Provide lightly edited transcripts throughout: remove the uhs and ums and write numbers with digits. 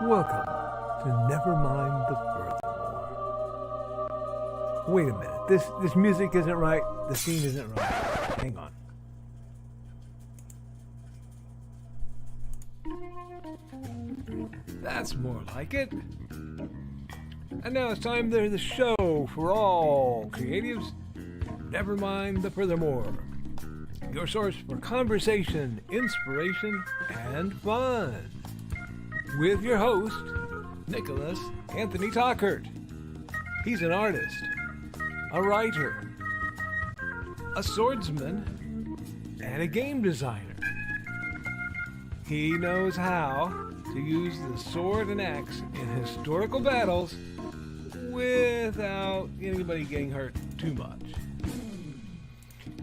Welcome to Nevermind the Furthermore. Wait a minute, this music isn't right, the scene isn't right. Hang on. That's more like it. And now it's time for the show for all creatives. Nevermind the Furthermore. Your source for conversation, inspiration, and fun. With your host, Nicholas Anthony Tockert. He's an artist, a writer, a swordsman, and a game designer. He knows how to use the sword and axe in historical battles without anybody getting hurt too much.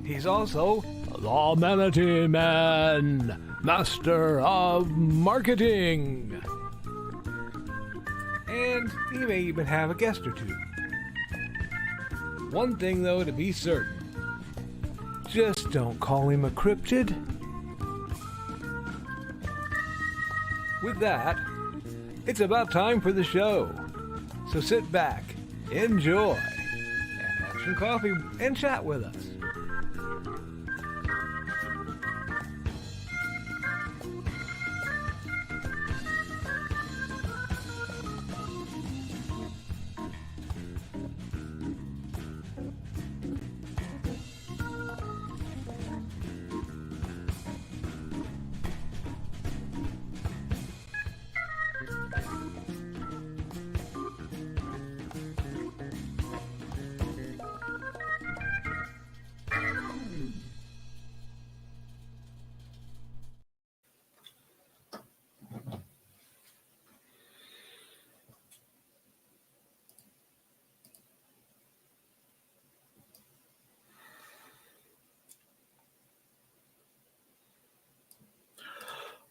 He's also the Manatee Man, master of marketing. And he may even have a guest or two. One thing, though, to be certain. Just don't call him a cryptid. With that, it's about time for the show. So sit back, enjoy, and have some coffee and chat with us.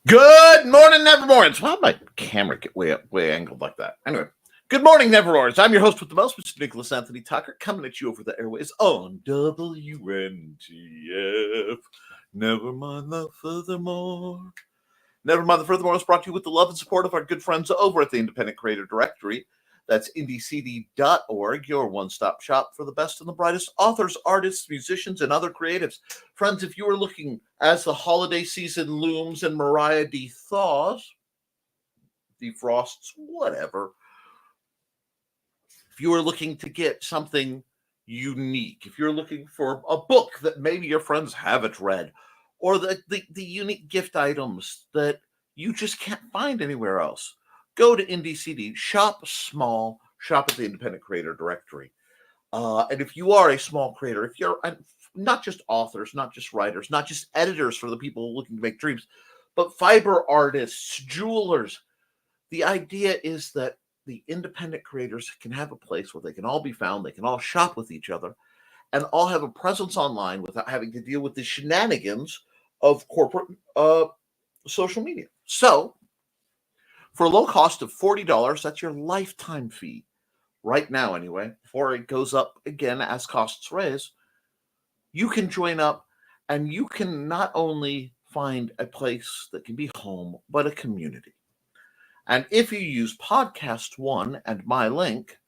Good morning, Nevermorans. Why did my camera get way angled like that? Anyway, good morning, Nevermorans. I'm your host with the most, Mr. Nicholas Anthony Tucker, coming at you over the airways on WNTF. Never mind the furthermore. Nevermind the Furthermore is brought to you with the love and support of our good friends over at the Independent Creator Directory. That's indiecd.org, your one-stop shop for the best and the brightest authors, artists, musicians, and other creatives. Friends, if you are looking as the holiday season looms and Mariah defrosts, whatever, if you are looking to get something unique, if you're looking for a book that maybe your friends haven't read, or the unique gift items that you just can't find anywhere else, go to IndieCD, shop small, shop at the Independent Creator Directory. And if you are a small creator, if you're not just authors, not just writers, not just editors for the people looking to make dreams, but fiber artists, jewelers, the idea is that the independent creators can have a place where they can all be found, they can all shop with each other, and all have a presence online without having to deal with the shenanigans of corporate social media. So, for a low cost of $40, that's your lifetime fee. Right now, anyway, before it goes up again as costs rise, you can join up and you can not only find a place that can be home, but a community. And if you use Podcast One and my link,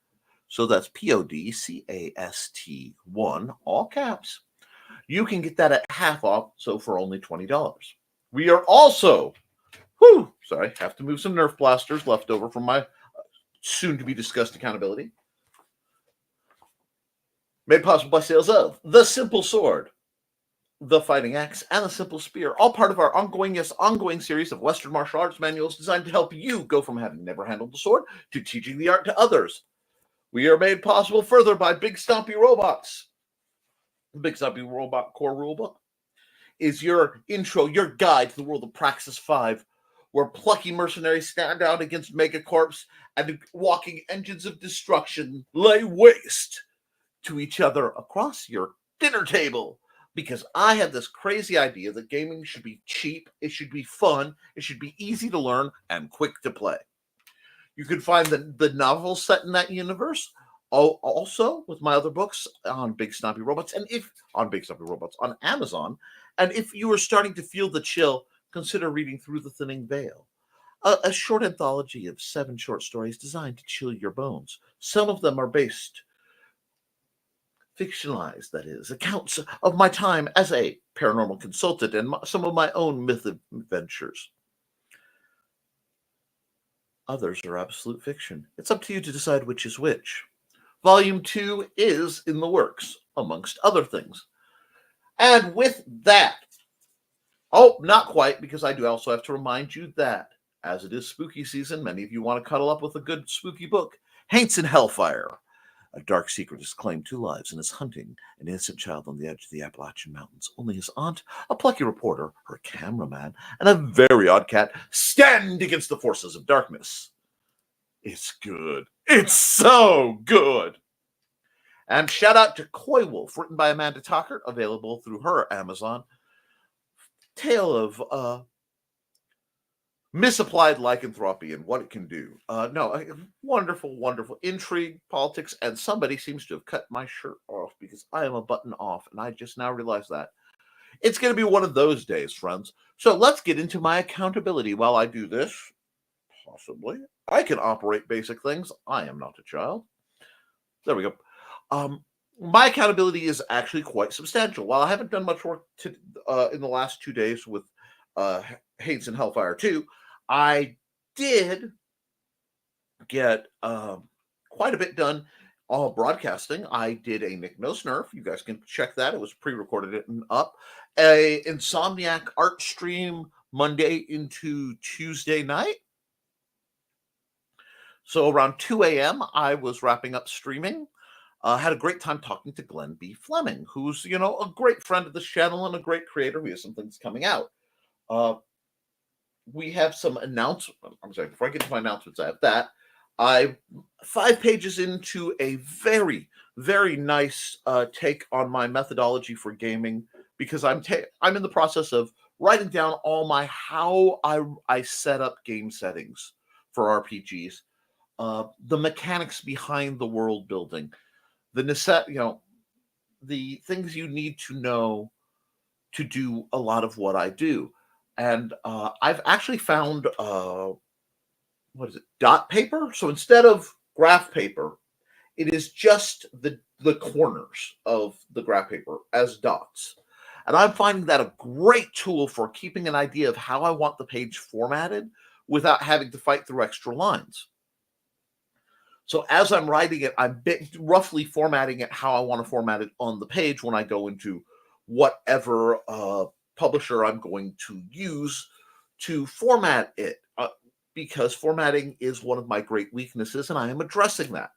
so that's PODCAST1, all caps, you can get that at half off, so for only $20. We are also, have to move some Nerf blasters left over from my soon-to-be-discussed accountability. Made possible by sales of the Simple Sword, the Fighting Axe, and the Simple Spear, all part of our ongoing series of Western martial arts manuals designed to help you go from having never handled the sword to teaching the art to others. We are made possible further by Big Stompy Robots. The Big Stompy Robot Core Rulebook is your intro, your guide to the world of Praxis 5, where plucky mercenaries stand out against megacorps and walking engines of destruction lay waste to each other across your dinner table. Because I have this crazy idea that gaming should be cheap, it should be fun, it should be easy to learn, and quick to play. You can find the novels set in that universe, also with my other books on Big Stompy Robots, on Amazon. And if you are starting to feel the chill, consider reading Through the Thinning Veil. a short anthology of 7 short stories designed to chill your bones. Some of them are based, fictionalized, that is, accounts of my time as a paranormal consultant and some of my own myth adventures. Others are absolute fiction. It's up to you to decide which is which. Volume 2 is in the works, amongst other things. And with that, oh, not quite, because I do also have to remind you that, as it is spooky season, many of you want to cuddle up with a good spooky book. Haints in Hellfire. A dark secret has claimed 2 lives and is hunting an innocent child on the edge of the Appalachian Mountains. Only his aunt, a plucky reporter, her cameraman, and a very odd cat stand against the forces of darkness. It's good. It's so good. And shout out to Koepp, written by Amanda Tockert, available through her Amazon. Tale of misapplied lycanthropy and what it can do. Wonderful, wonderful intrigue, politics, and somebody seems to have cut my shirt off because I am a button off, and I just now realized that. It's going to be one of those days, friends. So let's get into my accountability while I do this. Possibly. I can operate basic things. I am not a child. There we go. My accountability is actually quite substantial. While I haven't done much work in the last 2 days with Haints in Hellfire 2, I did get quite a bit done broadcasting. I did a Nick Knows Nerf. You guys can check that. It was pre-recorded it and up. A Insomniac art stream Monday into Tuesday night. So around 2 a.m., I was wrapping up streaming. Had a great time talking to Glenn B. Fleming, who's, a great friend of this channel and a great creator. We have some things coming out. We have some announcements. I'm sorry, before I get to my announcements, I have that. I'm 5 pages into a very, very nice take on my methodology for gaming, because I'm in the process of writing down all my how I set up game settings for RPGs, the mechanics behind the world building, the things you need to know to do a lot of what I do. And I've actually found dot paper. So instead of graph paper, it is just the corners of the graph paper as dots. And I'm finding that a great tool for keeping an idea of how I want the page formatted without having to fight through extra lines. So as I'm writing it, I'm roughly formatting it how I want to format it on the page when I go into whatever publisher I'm going to use to format it, because formatting is one of my great weaknesses, and I am addressing that.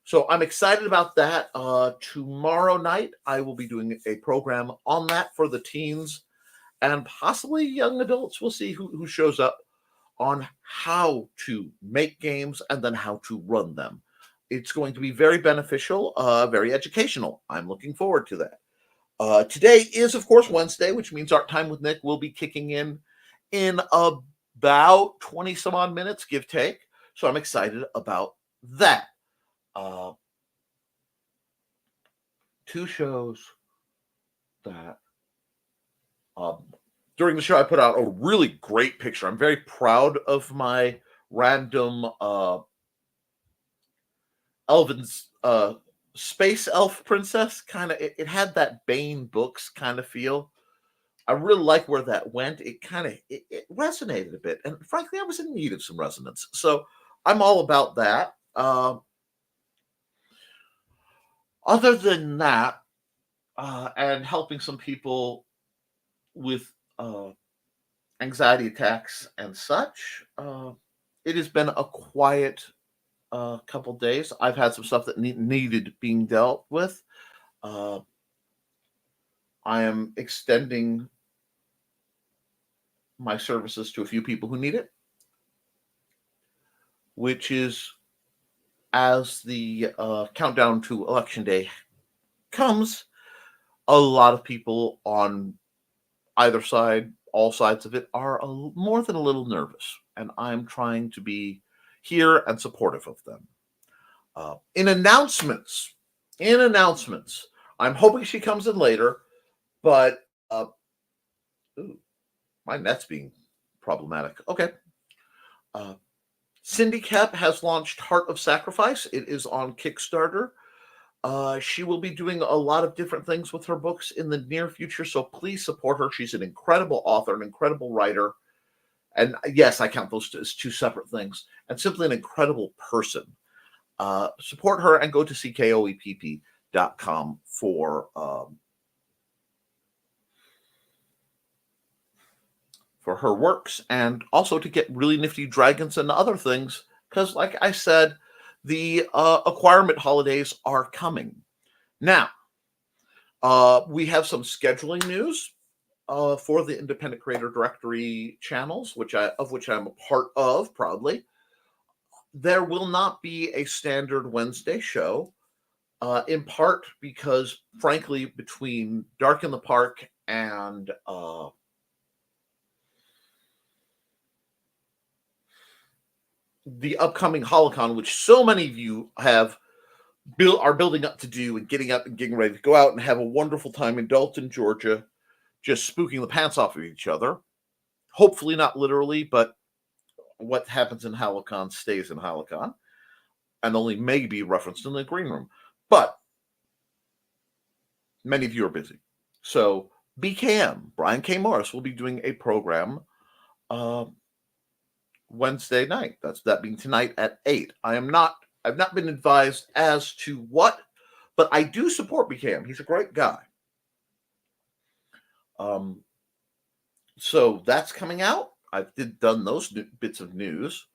So I'm excited about that. Tomorrow night, I will be doing a program on that for the teens and possibly young adults. We'll see who shows up, on how to make games and then how to run them. It's going to be very beneficial, very educational. I'm looking forward to that. Today is, of course, Wednesday, which means Art Time with Nick will be kicking in about 20 some odd minutes, give take. So I'm excited about that. 2 shows that during the show I put out a really great picture. I'm very proud of my random Elven's space elf princess. Kind of, it had that Bane Books kind of feel. I really like where that went. It resonated a bit, and frankly, I was in need of some resonance. So I'm all about that. Other than that, and helping some people with anxiety attacks and such, it has been a quiet couple days. I've had some stuff that needed being dealt with. I am extending my services to a few people who need it, which is, as the countdown to Election Day comes, a lot of people on either side, all sides of it, are more than a little nervous, and I'm trying to be here and supportive of them. In announcements, I'm hoping she comes in later, but my net's being problematic. Okay. Uh, Cindy Koepp has launched Heart of Sacrifice. It is on Kickstarter. She will be doing a lot of different things with her books in the near future, so please support her. She's an incredible author, an incredible writer. And yes, I count those as two separate things, and simply an incredible person. Support her and go to ckoepp.com for her works, and also to get really nifty dragons and other things, because like I said, the acquirement holidays are coming. Now, we have some scheduling news for the Independent Creator Directory channels, of which I'm a part of proudly. There will not be a standard Wednesday show, in part because, frankly, between Dark in the Park and the upcoming Holocon, which so many of you are building up to do and getting up and getting ready to go out and have a wonderful time in Dalton, Georgia, just spooking the pants off of each other. Hopefully not literally, but what happens in Holocon stays in Holocon and only may be referenced in the green room. But many of you are busy. So BKM, Brian K. Morris, will be doing a program Wednesday night. That being tonight at 8. I've not been advised as to what, but I do support BKM. He's a great guy. So that's coming out. I've done those bits of news.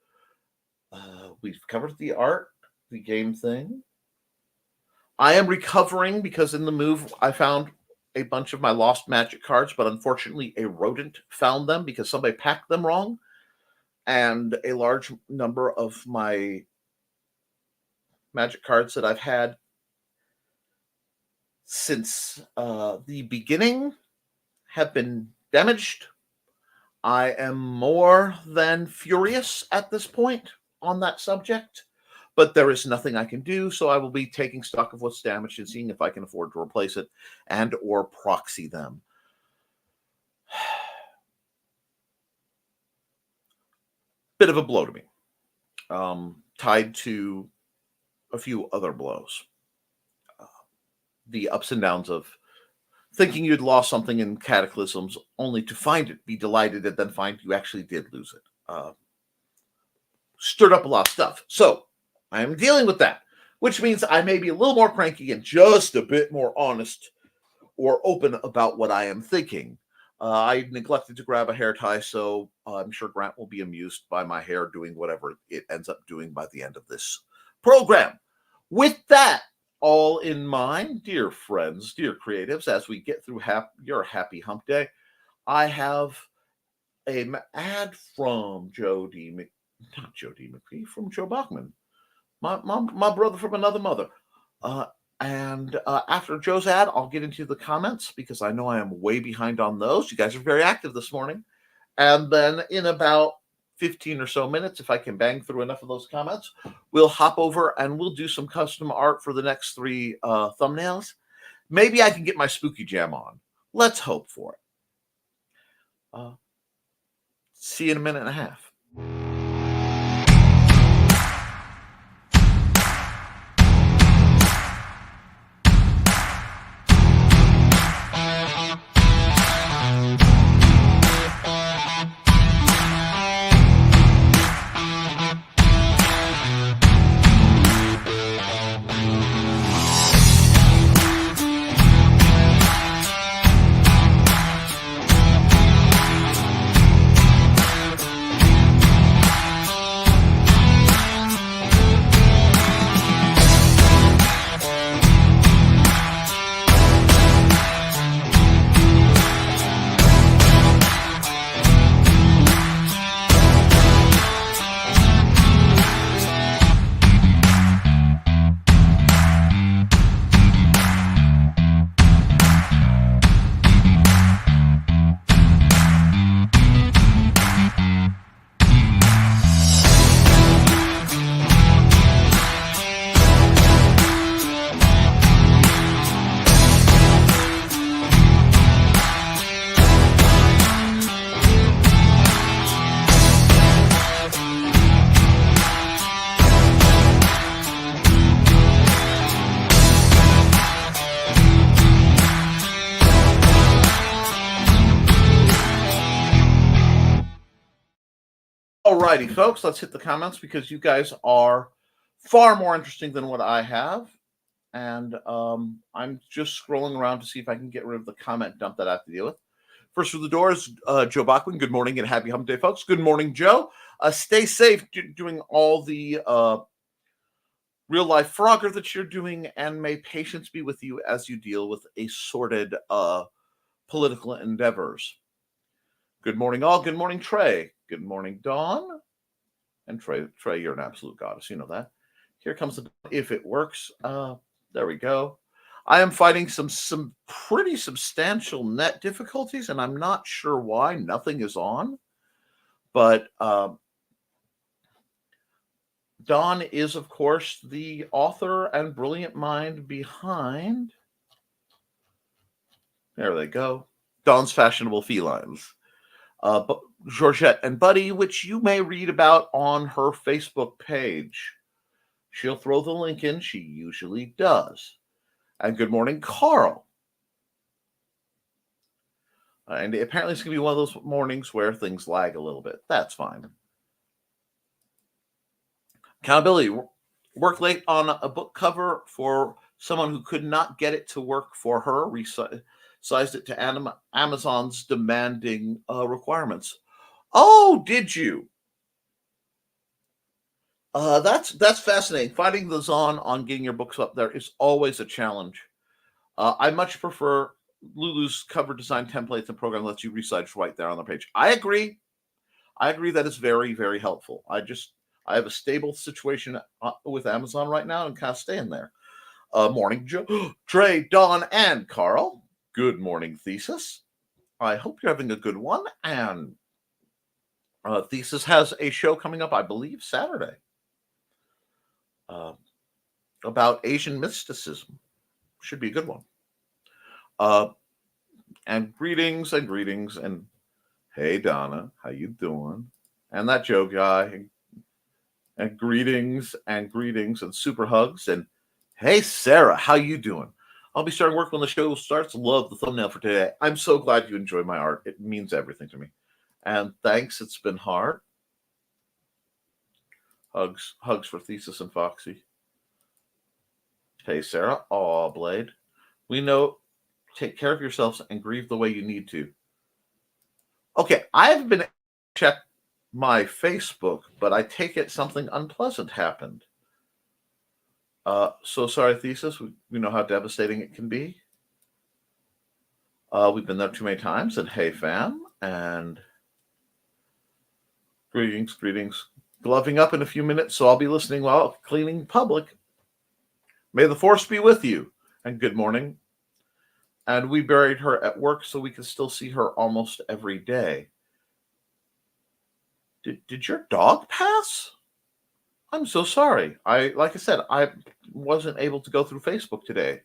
We've covered the art, the game thing. I am recovering because in the move I found a bunch of my lost Magic cards, but unfortunately a rodent found them because somebody packed them wrong. And a large number of my Magic cards that I've had since the beginning have been damaged. I am more than furious at this point on that subject, but there is nothing I can do, so I will be taking stock of what's damaged and seeing if I can afford to replace it and or proxy them. Bit of a blow to me, tied to a few other blows. The ups and downs of thinking you'd lost something in Cataclysms only to find it, be delighted, and then find you actually did lose it. Stirred up a lot of stuff. So I am dealing with that, which means I may be a little more cranky and just a bit more honest or open about what I am thinking. I neglected to grab a hair tie, so I'm sure Grant will be amused by my hair doing whatever it ends up doing by the end of this program. With that all in mind, dear friends, dear creatives, as we get through your happy hump day, I have an ad from Joe McPhee, from Joe Bachman, my brother from another mother. And after Joe's ad, I'll get into the comments because I know I am way behind on those. You guys are very active this morning. And then in about 15 or so minutes, if I can bang through enough of those comments, we'll hop over and we'll do some custom art for the next 3 thumbnails. Maybe I can get my spooky jam on. Let's hope for it. See you in a minute and a half. Alrighty, folks, let's hit the comments because you guys are far more interesting than what I have. And I'm just scrolling around to see if I can get rid of the comment dump that I have to deal with. First through the door is Joe Bachman. Good morning and happy hump day, folks. Good morning, Joe. Stay safe doing all the real life Frogger that you're doing, and may patience be with you as you deal with assorted political endeavors. Good morning, all. Good morning, Trey. Good morning, Dawn. And Trey, you're an absolute goddess. You know that. Here comes the if it works. There we go. I am fighting some pretty substantial net difficulties, and I'm not sure why. Nothing is on. But Dawn is, of course, the author and brilliant mind behind. There they go. Dawn's Fashionable Felines. Georgette and Buddy, which you may read about on her Facebook page. She'll throw the link in. She usually does. And good morning, Carl. And apparently it's going to be one of those mornings where things lag a little bit. That's fine. Accountability. Work late on a book cover for someone who could not get it to work for her. Resized it to Amazon's demanding requirements. Oh, did you? That's fascinating. Finding the Zon on getting your books up there is always a challenge. I much prefer Lulu's cover design templates and program lets you resize right there on the page. I agree. That is very, very helpful. I have a stable situation with Amazon right now and kind of staying there. Morning, Joe, Trey, Dawn, and Carl. Good morning, Thesis. I hope you're having a good one. And Thesis has a show coming up, I believe, Saturday. About Asian mysticism. Should be a good one. And greetings, and hey Donna, how you doing? And that Joe guy, and greetings and super hugs, and hey Sarah, how you doing? I'll be starting work when the show starts. Love the thumbnail for today. I'm so glad you enjoy my art. It means everything to me. And thanks, it's been hard. Hugs for Thesis and Foxy. Hey, Sarah. Aw, Blade. We know. Take care of yourselves and grieve the way you need to. Okay, I haven't been check my Facebook, but I take it something unpleasant happened. So sorry, Thesis. We know how devastating it can be. We've been there too many times. And hey, fam. And greetings. Gloving up in a few minutes, so I'll be listening while cleaning public. May the force be with you. And good morning. And we buried her at work so we can still see her almost every day. Did your dog pass? I'm so sorry. Like I said, I wasn't able to go through Facebook today.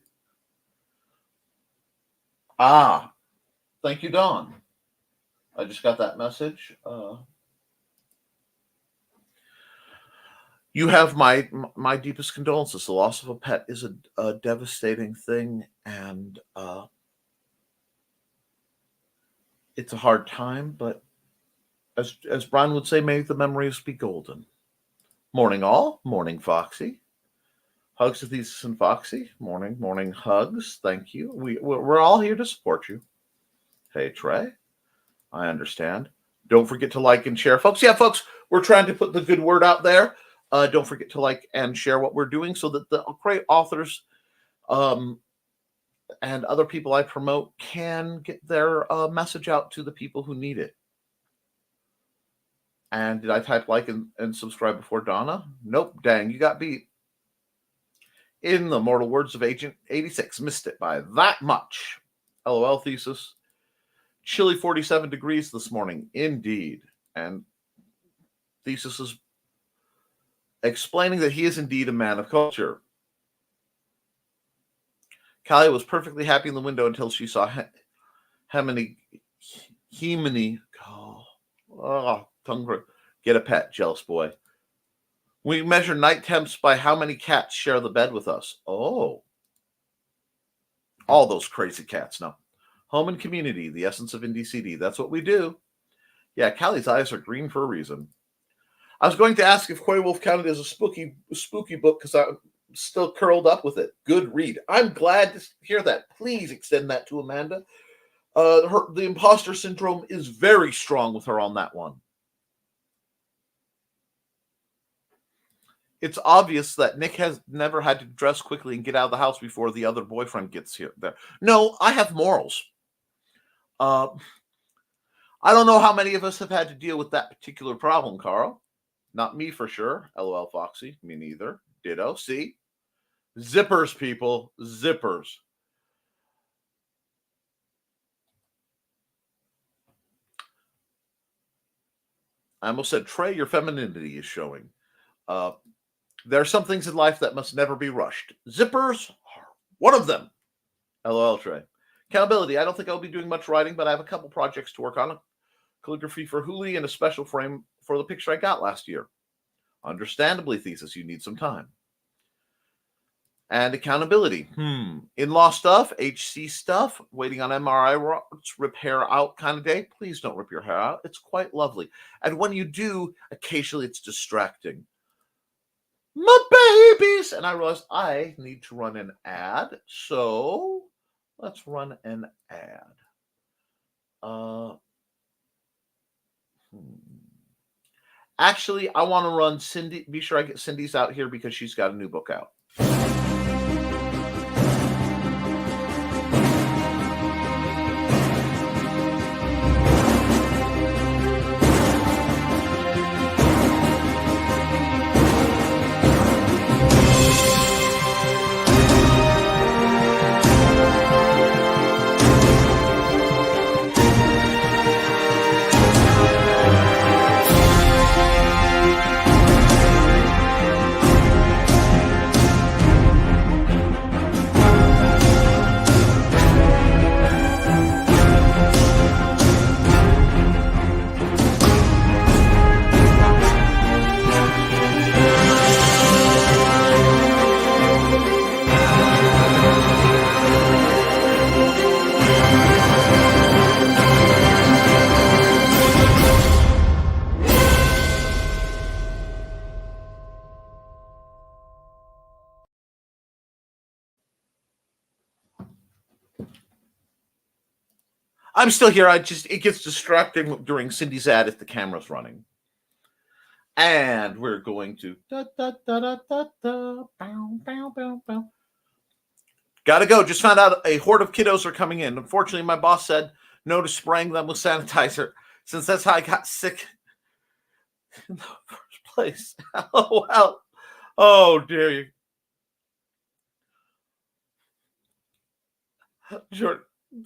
Thank you, Dawn. I just got that message. You have my deepest condolences. The loss of a pet is a devastating thing, and it's a hard time, but as Brian would say, may the memories be golden. Morning all. Morning, Foxy. Hugs to Thesis and Foxy. Morning hugs. Thank you. We're all here to support you. Hey, Trey. I understand. Don't forget to like and share, folks. Yeah, folks, we're trying to put the good word out there. Don't forget to like and share what we're doing so that the great authors and other people I promote can get their message out to the people who need it. And did I type like and subscribe before Donna? Nope. Dang, you got beat. In the mortal words of Agent 86, missed it by that much. LOL, Thesis. Chilly 47 degrees this morning. Indeed. And Thesis is explaining that he is indeed a man of culture. Callie was perfectly happy in the window until she saw Hemini. Tongue get a pet, jealous boy. We measure night temps by how many cats share the bed with us. Oh. All those crazy cats. No. Home and community, the essence of Indie CD. That's what we do. Yeah, Callie's eyes are green for a reason. I was going to ask if Quay Wolf counted as a spooky book because I'm still curled up with it. Good read. I'm glad to hear that. Please extend that to Amanda. The imposter syndrome is very strong with her on that one. It's obvious that Nick has never had to dress quickly and get out of the house before the other boyfriend gets here. There. No, I have morals. I don't know how many of us have had to deal with that particular problem, Carl. Not me for sure. LOL, Foxy. Me neither. Ditto. See? Zippers, people. Zippers. I almost said, Trey, your femininity is showing. There are some things in life that must never be rushed. Zippers are one of them. LOL, Trey. Accountability. I don't think I'll be doing much writing, but I have a couple projects to work on. Calligraphy for Hooli and a special frame for the picture I got last year. Understandably, Thesis, you need some time. And accountability. In-law stuff, HC stuff, waiting on MRI rods, rip hair out kind of day. Please don't rip your hair out. It's quite lovely. And when you do, occasionally it's distracting. My babies! And I realized I need to run an ad. So let's run an ad. Actually, I want to run Cindy. Be sure I get Cindy's out here because she's got a new book out. I'm still here. It gets distracting during Cindy's ad if the camera's running. And we're going to Gotta go. Just found out a horde of kiddos are coming in. Unfortunately, my boss said no to spraying them with sanitizer, since that's how I got sick in the first place. Oh, well. Oh, dare you.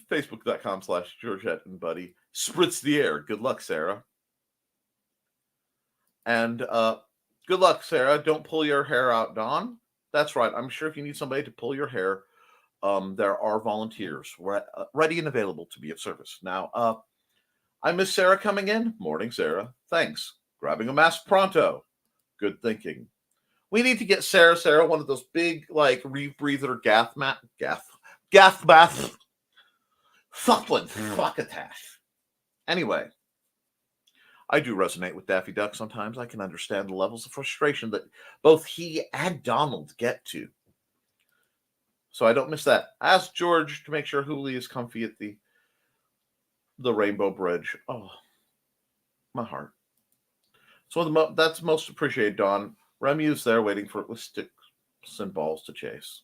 Facebook.com/Georgette and Buddy. Spritz the air. Good luck, Sarah. And good luck, Sarah. Don't pull your hair out, Dawn. That's right. I'm sure if you need somebody to pull your hair, there are volunteers ready and available to be of service. Now, I miss Sarah coming in. Morning, Sarah. Thanks. Grabbing a mask pronto. Good thinking. We need to get Sarah, one of those big, like, rebreather gaff bath. Fuckatash. Anyway, I do resonate with Daffy Duck sometimes. I can understand the levels of frustration that both he and Donald get to. So I don't miss that. Ask George to make sure Hooli is comfy at the Rainbow Bridge. Oh, my heart. So that's most appreciated, Dawn. Remu's there waiting for it with sticks and balls to chase.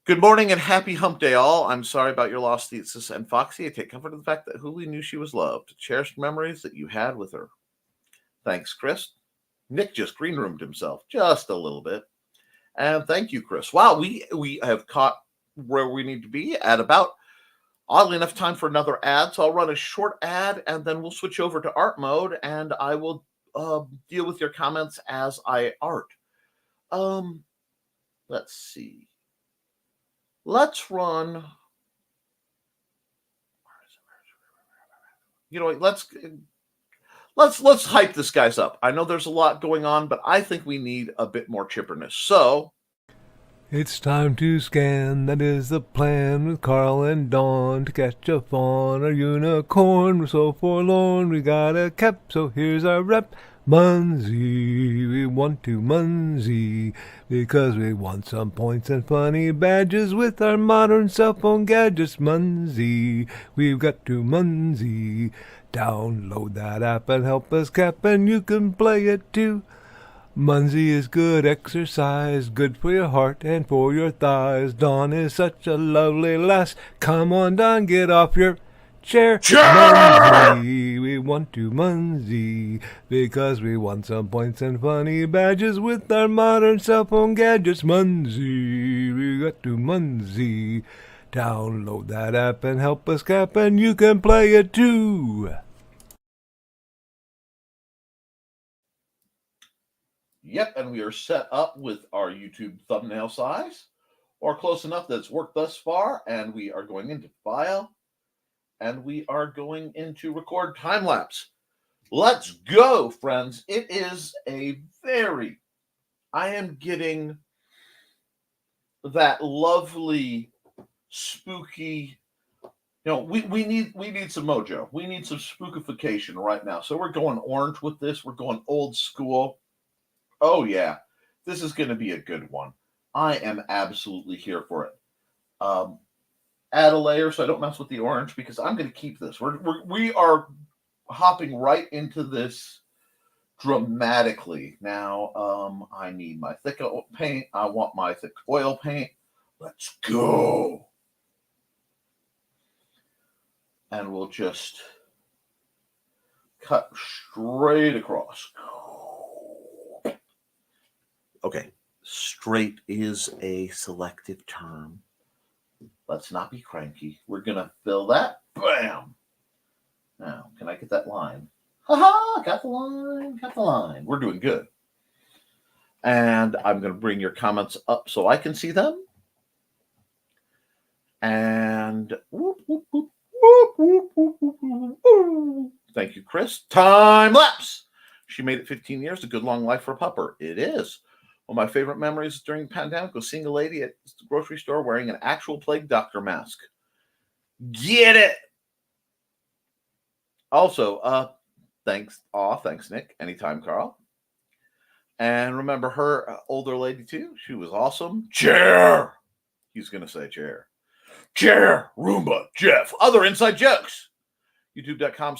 Good morning and happy hump day, all. I'm sorry about your loss, Thesis and Foxy. I take comfort in the fact that Hooli knew she was loved. Cherished memories that you had with her. Thanks, Chris. Nick just green roomed himself just a little bit. And thank you, Chris. Wow, we have caught where we need to be at about, oddly enough, time for another ad. So I'll run a short ad and then we'll switch over to art mode and I will deal with your comments as I art. Let's see. Let's run. You know, let's hype this guys up. I know there's a lot going on, but I think we need a bit more chipperness. So, It's time to scan, that is the plan, with Carl and Dawn to catch a fawn or unicorn. We're so forlorn, we got a Koepp, so here's our rep. Munsey, we want to Munsey, because we want some points and funny badges with our modern cell phone gadgets. Munsey, we've got to Munsey. Download that app and help us Koepp, and you can play it too. Munsey is good exercise, good for your heart and for your thighs. Dawn is such a lovely lass. Come on, Dawn, get off your chair. Munsey, we want to Munsey, because we want some points and funny badges with our modern cell phone gadgets. Munsey, we got to Munsey. Download that app and help us Koepp, and you can play it too. Yep, and we are set up with our YouTube thumbnail size, or close enough that it's worked thus far, and we are going into File, and we are going into Record Time Lapse. Let's go, friends. It is I am getting that lovely, spooky, we need some mojo. We need some spookification right now. So we're going orange with this. We're going old school. Oh, yeah, this is going to be a good one. I am absolutely here for it. Add a layer so I don't mess with the orange, because I'm going to keep this. We are hopping right into this dramatically. Now, I need my thick paint. I want my thick oil paint. Let's go. And we'll just cut straight across. Okay, straight is a selective term. Let's not be cranky. We're going to fill that. Bam! Now, can I get that line? Ha-ha! Got the line. We're doing good. And I'm going to bring your comments up so I can see them. And whoop, whoop, whoop, whoop, whoop, whoop, whoop, whoop, whoop. Thank you, Chris. Time lapse. She made it 15 years. A good long life for a pupper. It is. One of my favorite memories during the pandemic was seeing a lady at the grocery store wearing an actual plague doctor mask. Get it. Also, thanks, Nick. Anytime, Carl. And remember her older lady too. She was awesome. Chair. He's gonna say chair. Chair. Roomba. Jeff. Other inside jokes. YouTube.com/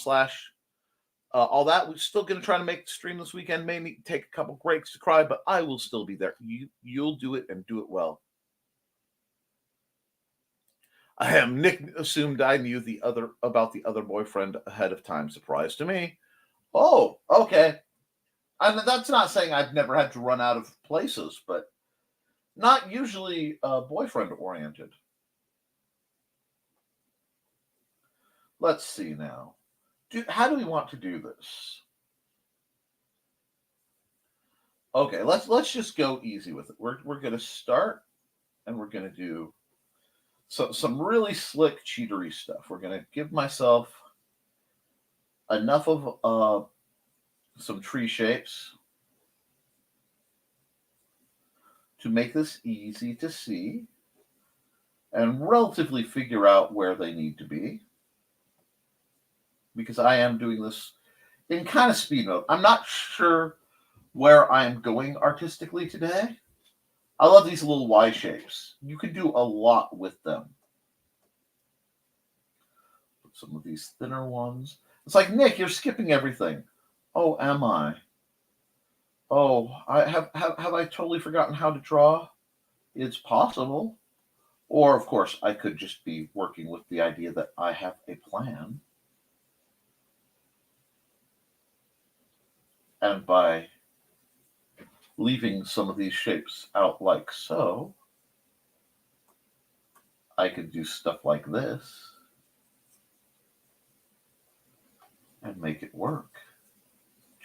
all that. We're still going to try to make the stream this weekend. May need to take a couple breaks to cry, but I will still be there. You'll do it and do it well. Nick assumed I knew about the other boyfriend ahead of time. Surprise to me. Oh, okay. And that's not saying I've never had to run out of places, but not usually boyfriend oriented. Let's see now. How do we want to do this? Okay, let's just go easy with it. We're going to start, and we're going to do some really slick cheatery stuff. We're going to give myself enough of some tree shapes to make this easy to see and relatively figure out where they need to be. Because I am doing this in kind of speed mode. I'm not sure where I'm going artistically today. I love these little Y shapes. You can do a lot with them. Some of these thinner ones. It's like, Nick, you're skipping everything. Oh, am I? Oh, have I totally forgotten how to draw? It's possible. Or, of course, I could just be working with the idea that I have a plan. And by leaving some of these shapes out like so, I could do stuff like this and make it work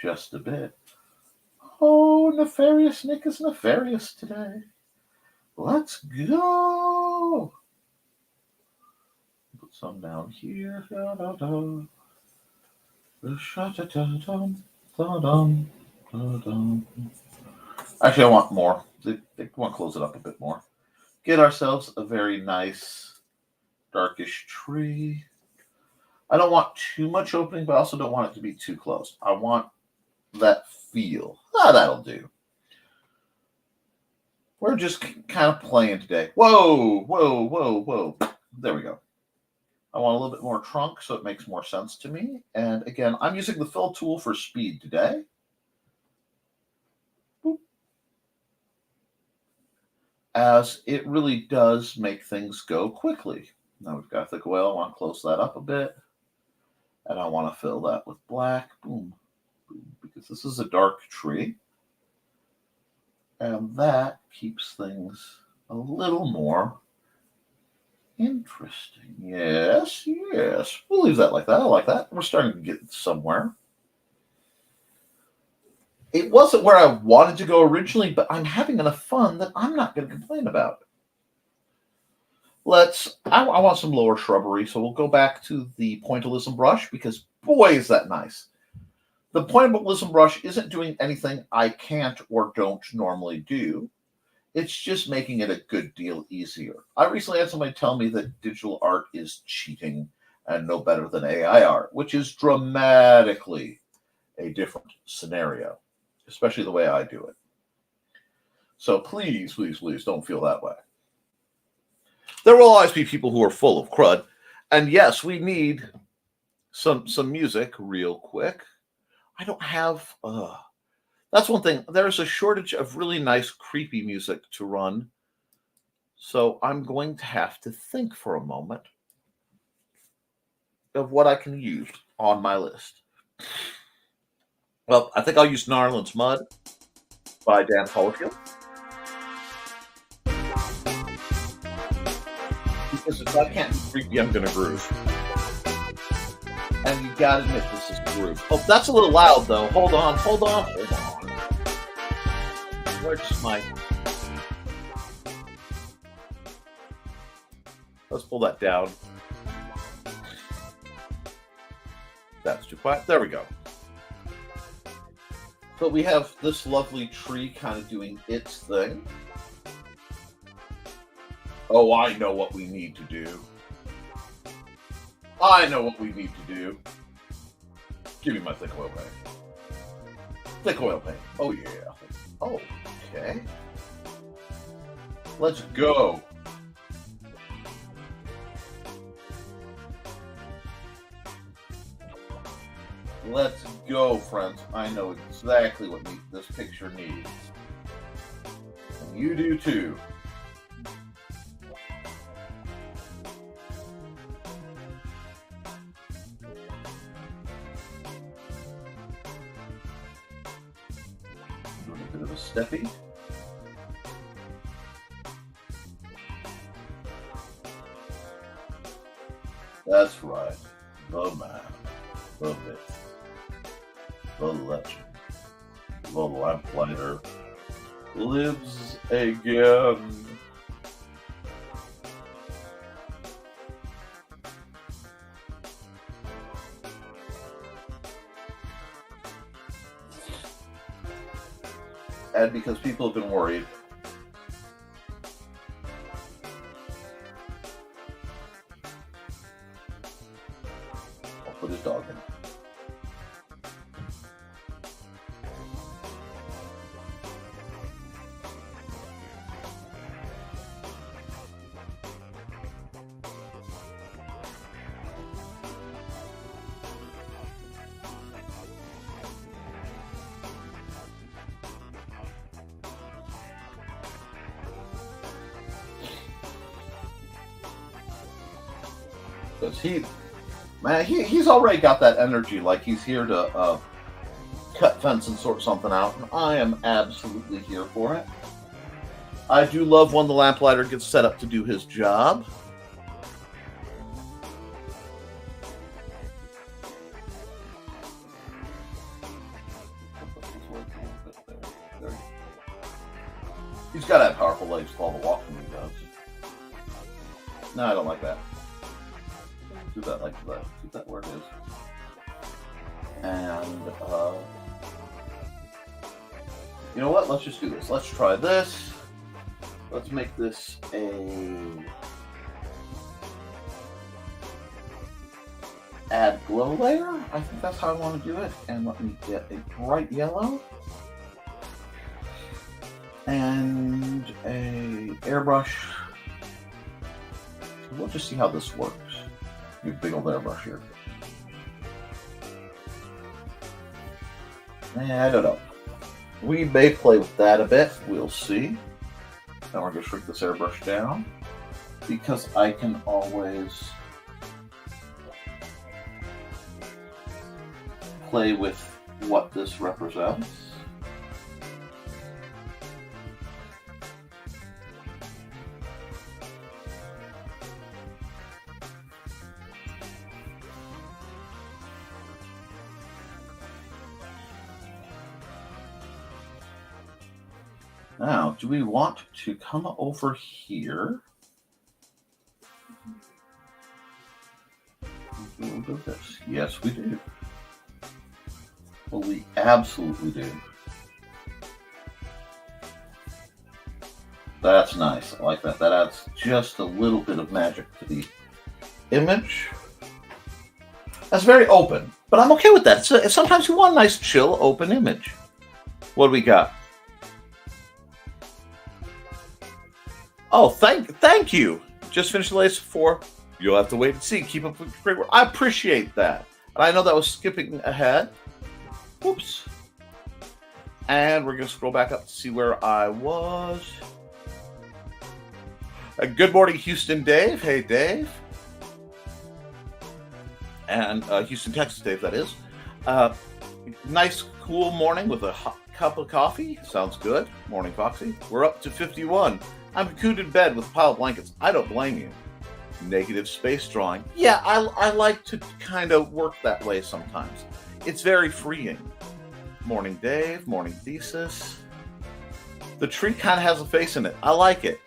just a bit. Oh, nefarious Nick is nefarious today. Let's go. Put some down here. Actually, I want more. They want to close it up a bit more. get ourselves a very nice darkish tree. I don't want too much opening, but I also don't want it to be too close. I want that feel. That'll do. We're just kind of playing today. Whoa, whoa, whoa, whoa. There we go. I want a little bit more trunk so it makes more sense to me. And again, I'm using the fill tool for speed today. As it really does make things go quickly. Now we've got thick oil. I want to close that up a bit. And I want to fill that with black. Boom. Boom. Because this is a dark tree. And that keeps things a little more interesting. Yes, yes. We'll leave that like that. I like that. We're starting to get somewhere. It wasn't where I wanted to go originally, but I'm having enough fun that I'm not going to complain about it. I want some lower shrubbery, so we'll go back to the pointillism brush because, boy, is that nice. The pointillism brush isn't doing anything I can't or don't normally do. It's just making it a good deal easier. I recently had somebody tell me that digital art is cheating and no better than AI art, which is dramatically a different scenario, especially the way I do it. So please, please, please don't feel that way. There will always be people who are full of crud. And yes, we need some music real quick. I don't have... that's one thing. There's a shortage of really nice, creepy music to run. So I'm going to have to think for a moment of what I can use on my list. Well, I think I'll use Narland's Mud by Dan Holyfield. Because if I can't be creepy, I'm going to groove. And you got to admit, this is groove. Oh, that's a little loud, though. Hold on, hold on, hold on. Where's my... Let's pull that down. That's too quiet. There we go. So we have this lovely tree kind of doing its thing. Oh, I know what we need to do. I know what we need to do. Give me my thick oil paint. Thick oil paint. Oh, yeah. Oh, okay. Let's go. Let's go, friends. I know exactly what this picture needs. And you do too. Doing a bit of a steppy. That's right. The man. The myth. The legend, the lamplighter, lives again. And because people have been worried, I'll put his dog in. Because he's already got that energy, like he's here to cut fence and sort something out, and I am absolutely here for it. I do love when the lamplighter gets set up to do his job. He's got to have powerful legs with all the walking he does. No, I don't like that. Do that like that. Keep that where it is. And, you know what? Let's just do this. Let's try this. Let's make this a add glow layer. I think that's how I want to do it. And let me get a bright yellow and a airbrush. We'll just see how this works. Your big old airbrush here. I don't know. We may play with that a bit. We'll see. Now we're going to shrink this airbrush down because I can always play with what this represents. Now, do we want to come over here? We'll do this. Yes, we do. Well, we absolutely do. That's nice. I like that. That adds just a little bit of magic to the image. That's very open, but I'm okay with that. Sometimes you want a nice, chill, open image. What do we got? Oh, thank you. Just finished the latest 4. You'll have to wait and see. Keep up with the great work. I appreciate that. And I know that was skipping ahead. Oops. And we're going to scroll back up to see where I was. Good morning, Houston Dave. Hey, Dave. And Houston, Texas Dave, that is. Nice, cool morning with a hot cup of coffee. Sounds good. Morning, Foxy. We're up to 51. I'm cocooned in bed with a pile of blankets. I don't blame you. Negative space drawing. Yeah, I like to kind of work that way sometimes. It's very freeing. Morning, Dave. Morning, Thesis. The tree kind of has a face in it. I like it.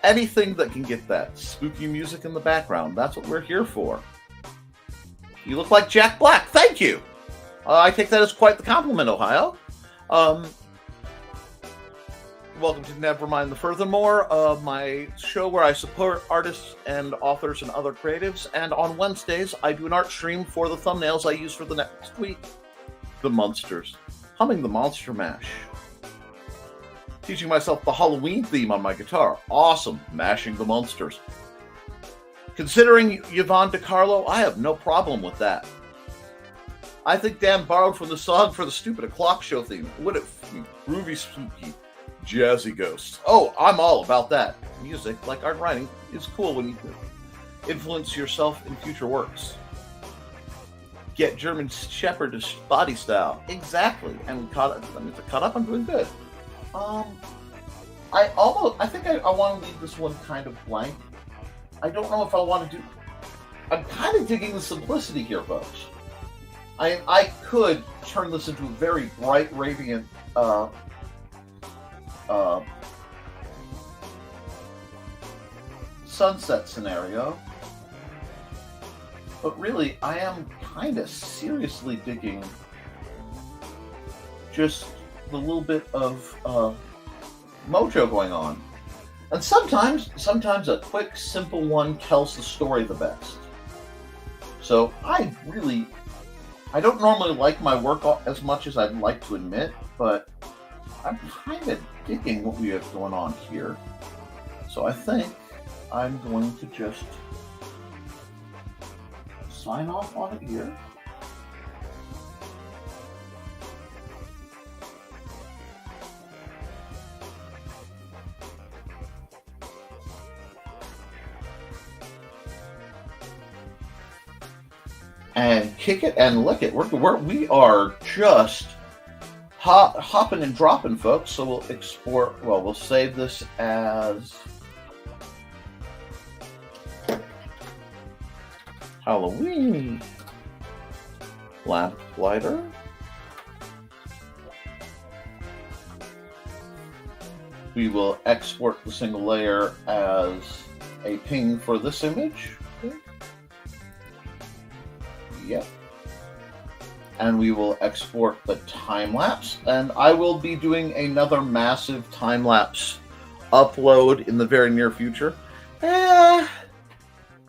Anything that can get that spooky music in the background. That's what we're here for. You look like Jack Black. Thank you. I take that as quite the compliment, Ohio. Welcome to Nevermind the Furthermore, my show where I support artists and authors and other creatives. And on Wednesdays, I do an art stream for the thumbnails I use for the next week. The Monsters. Humming the Monster Mash. Teaching myself the Halloween theme on my guitar. Awesome. Mashing the Monsters. Considering Yvonne DiCarlo, I have no problem with that. I think Dan borrowed from the song for the Stupid O'Clock Show theme. What a groovy, spooky, jazzy ghosts. Oh, I'm all about that. Music, like art and writing, is cool when you influence yourself in future works. Get German Shepherd body style. Exactly. And we caught up. I mean, to cut up, I'm doing good. I think I want to leave this one kind of blank. I don't know if I want to do... I'm kind of digging the simplicity here, folks. I could turn this into a very bright, radiant sunset scenario. But really, I am kind of seriously digging just the little bit of mojo going on. And sometimes a quick, simple one tells the story the best. So I don't normally like my work as much as I'd like to admit, but I'm kind of digging what we have going on here. So I think I'm going to just sign off on it here. And kick it and lick it. We are just hopping and dropping, folks. So we'll export. Well, we'll save this as Halloween lamp lighter. We will export the single layer as a ping for this image. Yep. And we will export the time lapse, and I will be doing another massive time lapse upload in the very near future.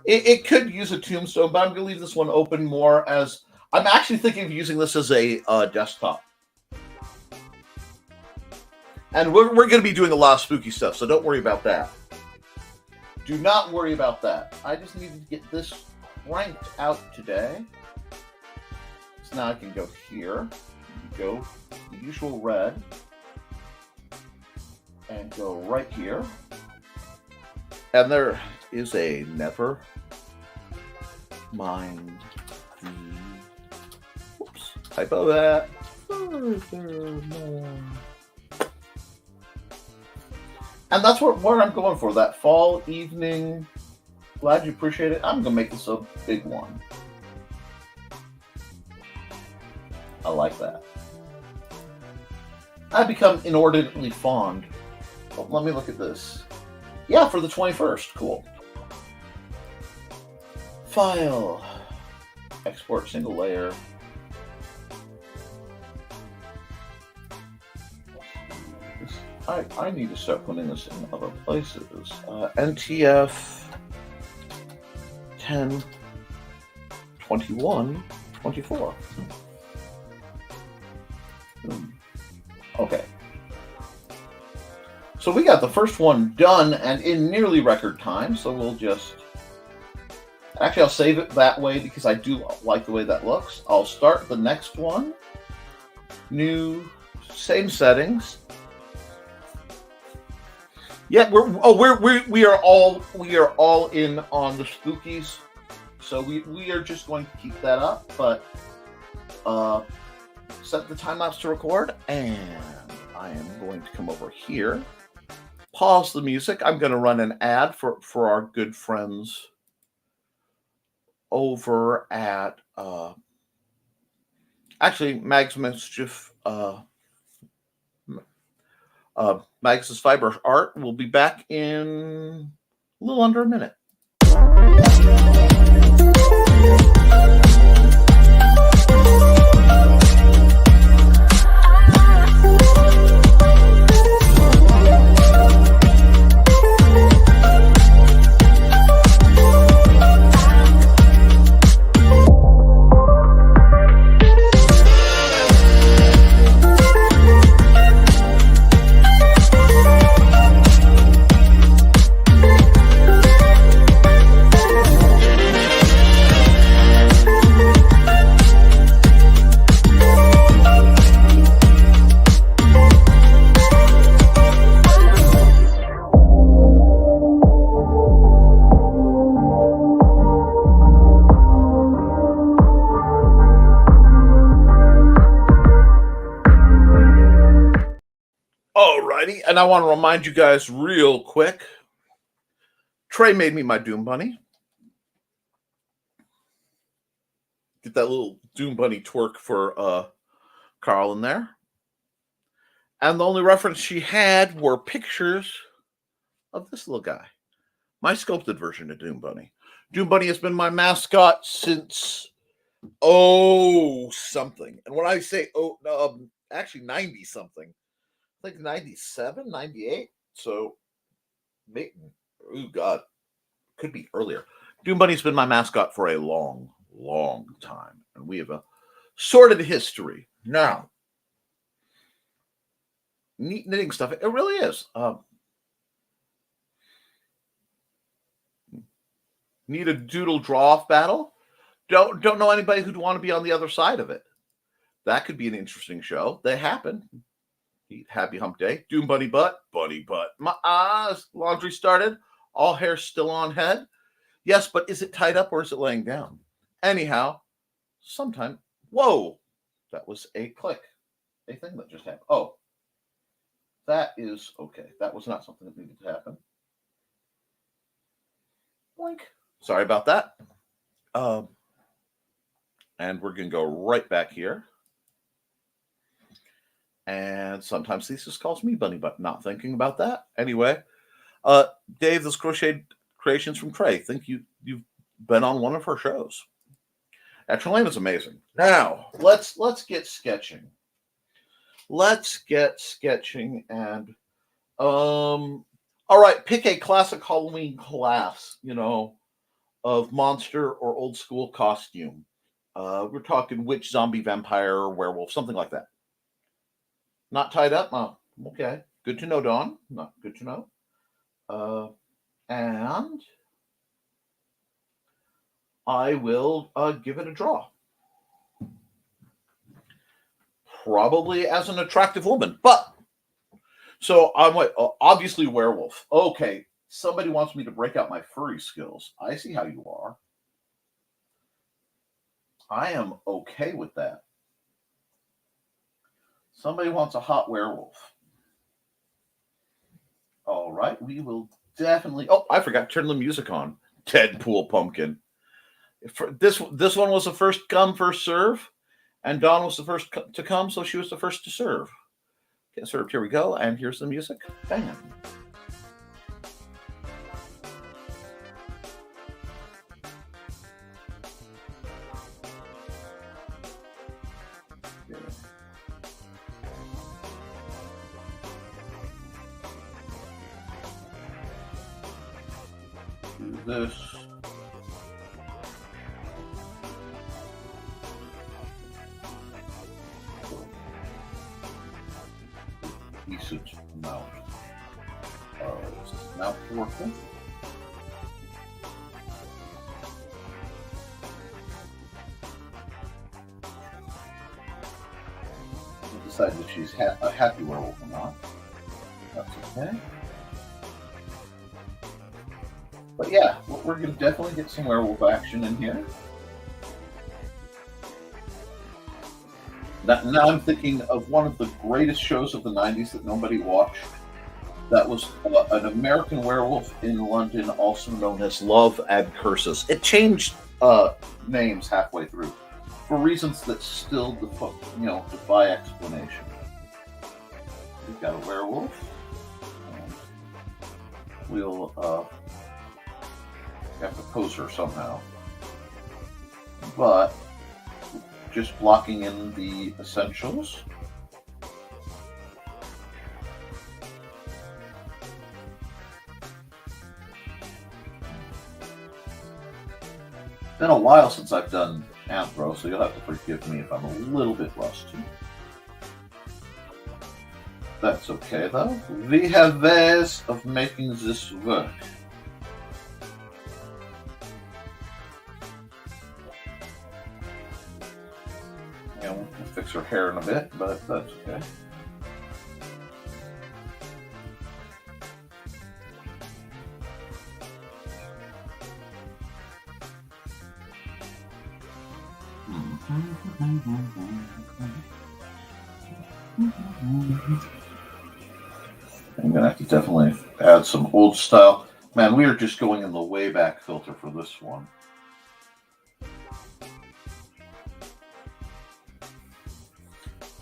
It could use a tombstone, but I'm going to leave this one open more as I'm actually thinking of using this as a desktop. And we're going to be doing a lot of spooky stuff, so don't worry about that. Do not worry about that. I just needed to get this cranked out today. So now I can go here, go the usual red, and go right here. And there is a Nevermind the... Whoops. Typo that. Furthermore. And that's what I'm going for, that fall evening. Glad you appreciate it. I'm going to make this a big one. I like that. I've become inordinately fond. Oh, let me look at this. Yeah, for the 21st. Cool. File. Export single layer. I need to start putting this in other places. NTF 10 21 24. Okay. So we got the first one done and in nearly record time. So we'll just... Actually, I'll save it that way because I do like the way that looks. I'll start the next one. New, same settings. Yeah, we are all in on the spookies, so we are just going to keep that up. But set the time lapse to record, and I am going to come over here, pause the music. I'm going to run an ad for our good friends over at actually Mag's Mischief. Magus' Fiber Art will be back in a little under a minute. And I want to remind you guys real quick, Trey made me my Doom Bunny. Get that little Doom Bunny twerk for Carl in there. And the only reference she had were pictures of this little guy. My sculpted version of Doom Bunny. Doom Bunny has been my mascot since something. And when I say actually 90 something. I think 97, 98. So, oh God, could be earlier. Doom Bunny's been my mascot for a long, long time. And we have a sordid history. Now, neat knitting stuff. It really is. Need a doodle draw-off battle? Don't know anybody who'd want to be on the other side of it. That could be an interesting show. They happen. Happy hump day. Doom bunny butt. My eyes. Laundry started. All hair still on head. Yes, but is it tied up or is it laying down? Anyhow, sometime. Whoa. That was a click. A thing that just happened. Oh. That is okay. That was not something that needed to happen. Boink. Sorry about that. And we're going to go right back here. And sometimes Thesis calls me Bunny, but not thinking about that. Anyway, Dave, this crocheted creations from Trey. Think you've been on one of her shows. And Trelane amazing. Now, let's get sketching. Let's get sketching. And All right, pick a classic Halloween class, of monster or old school costume. We're talking witch, zombie, vampire, or werewolf, something like that. Not tied up? Oh, okay. Good to know, Dawn. Not good to know. And I will give it a draw. Probably as an attractive woman, but so I'm like, obviously werewolf. Okay, somebody wants me to break out my furry skills. I see how you are. I am okay with that. Somebody wants a hot werewolf. All right, we will definitely. Oh, I forgot to turn the music on. Deadpool pumpkin. This one was the first come, first serve, and Dawn was the first to come, so she was the first to serve. Get served. Here we go, and here's the music. Bam. Do this. Decent amount of mouth working. Decide if she's a happy werewolf or not. That's okay. But yeah, we're going to definitely get some werewolf action in here. Now I'm thinking of one of the greatest shows of the 90s that nobody watched. That was an American werewolf in London, also known as Love and Curses. It changed names halfway through for reasons that still defy explanation. We've got a werewolf. We'll have to pose her somehow. But just blocking in the essentials. Been a while since I've done Anthro, so you'll have to forgive me if I'm a little bit rusty. That's okay though. We have ways of making this work. Yeah, we'll fix her hair in a bit, but that's okay. I'm gonna have to definitely add some old style. Man, we are just going in the way back filter for this one.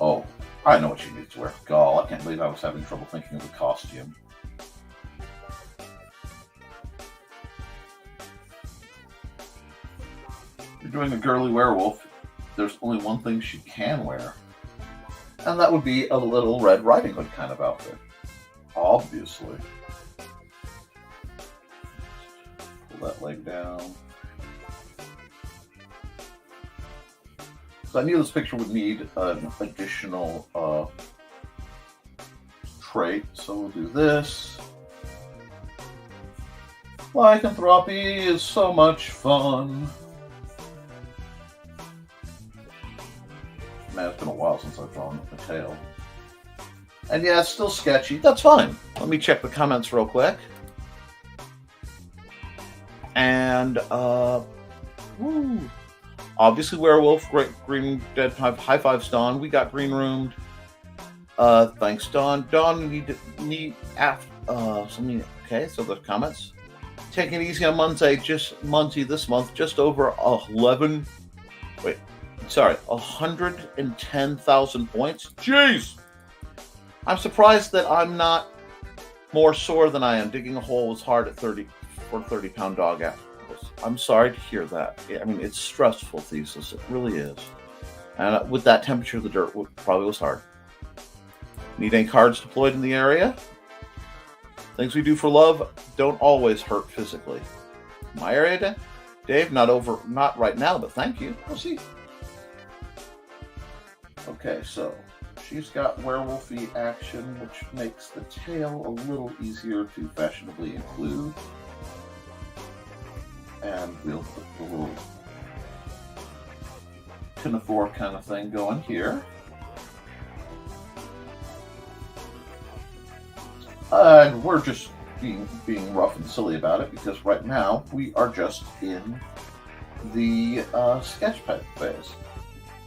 Oh, I know what she needs to wear. Gall, I can't believe I was having trouble thinking of the costume. You're doing a girly werewolf. There's only one thing she can wear, and that would be a little Red Riding Hood kind of outfit. Obviously. Pull that leg down. So I knew this picture would need an additional trait, so we'll do this. Lycanthropy is so much fun. Man, it's been a while since I've drawn the tail. And yeah, it's still sketchy. That's fine. Let me check the comments real quick. And, obviously werewolf, green dead high fives, Dawn. We got green roomed. Thanks, Dawn. Dawn, need something. Okay, so the comments. Taking it easy on Monday, this month, just over 110,000 points. Jeez! I'm surprised that I'm not more sore than I am. Digging a hole was hard for a 30-pound dog after this. I'm sorry to hear that. I mean, it's stressful, Thesis. It really is. And with that temperature, the dirt probably was hard. Need any cards deployed in the area? Things we do for love don't always hurt physically. My area, Dave? Not right now, but thank you. We'll see. Okay, so she's got werewolfy action, which makes the tail a little easier to fashionably include. And we'll put the little pinafore kind of thing going here. And we're just being rough and silly about it because right now we are just in the sketch pad phase.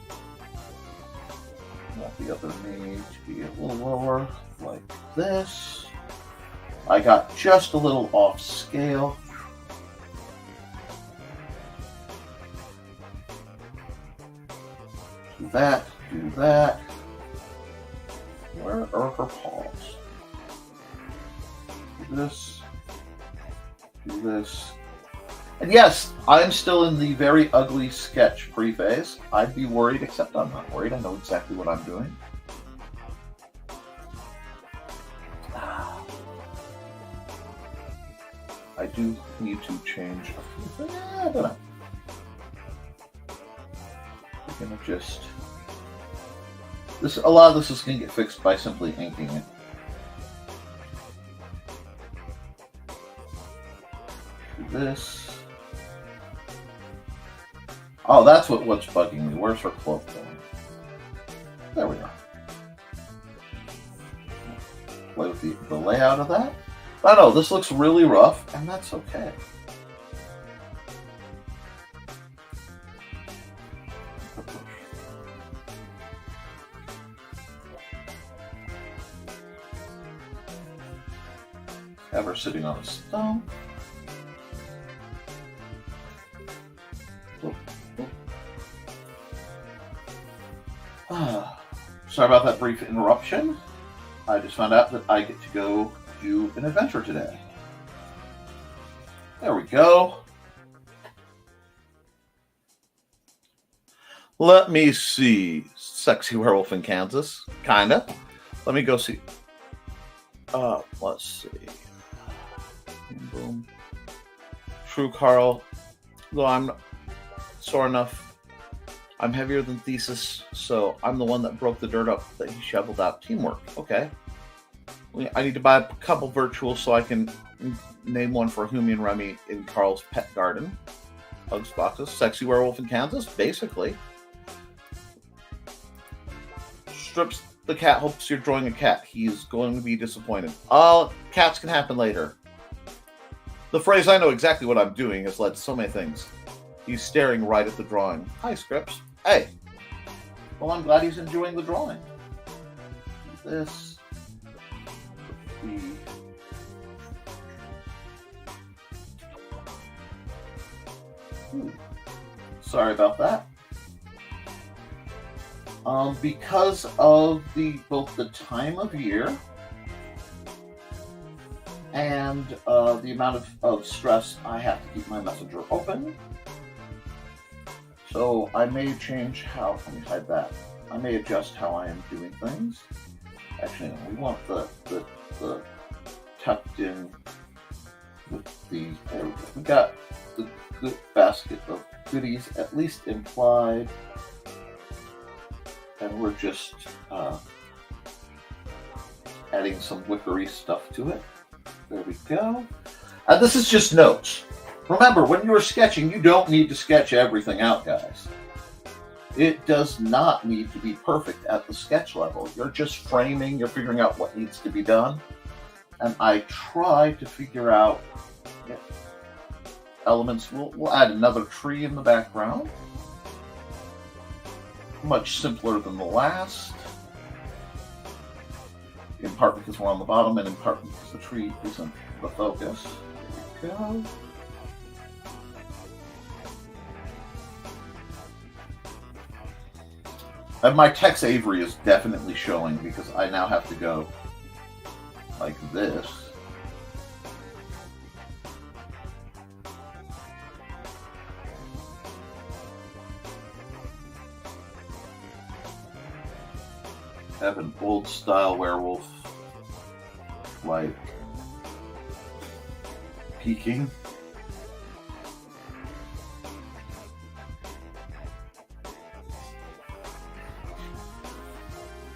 I want the other knee to be a little lower, like this. I got just a little off scale. Do that, do that. Where are her paws? Do this, do this. And yes, I'm still in the very ugly sketch pre-phase. I'd be worried, except I'm not worried. I know exactly what I'm doing. I do need to change a few things. I don't know. We're gonna just... a lot of this is gonna get fixed by simply inking it. Do this. Oh, that's what's bugging me. Where's her cloak going? There we go. Play with the layout of that. I know, this looks really rough, and that's okay. Have her sitting on a stone. Sorry about that brief interruption. I just found out that I get to go do an adventure today. There we go. Let me see. Sexy werewolf in Kansas. Kinda. Let me go see. Let's see. Boom. True Carl. Though I'm sore enough. I'm heavier than Thesis, so I'm the one that broke the dirt up that he shoveled out. Teamwork. Okay. I need to buy a couple virtuals so I can name one for Humi and Remy in Carl's pet garden. Hugs boxes. Sexy werewolf in Kansas, basically. Strips the cat, hopes you're drawing a cat. He's going to be disappointed. Cats can happen later. The phrase, I know exactly what I'm doing, has led to so many things. He's staring right at the drawing. Hi, Scripps. Hey. Well, I'm glad he's enjoying the drawing. This. Sorry about that. Because of both the time of year and the amount of stress, I have to keep my messenger open. So I may change how, let me hide that. I may adjust how I am doing things. Actually, no, we want the tucked in with the, there we go. We got the good basket of goodies at least implied. And we're just adding some wickery stuff to it. There we go. And this is just notes. Remember, when you're sketching, you don't need to sketch everything out, guys. It does not need to be perfect at the sketch level. You're just framing, you're figuring out what needs to be done. And I try to figure out elements. We'll add another tree in the background. Much simpler than the last. In part because we're on the bottom, and in part because the tree isn't the focus. There we go. And my Tex Avery is definitely showing because I now have to go like this. Have an old style werewolf like peeking.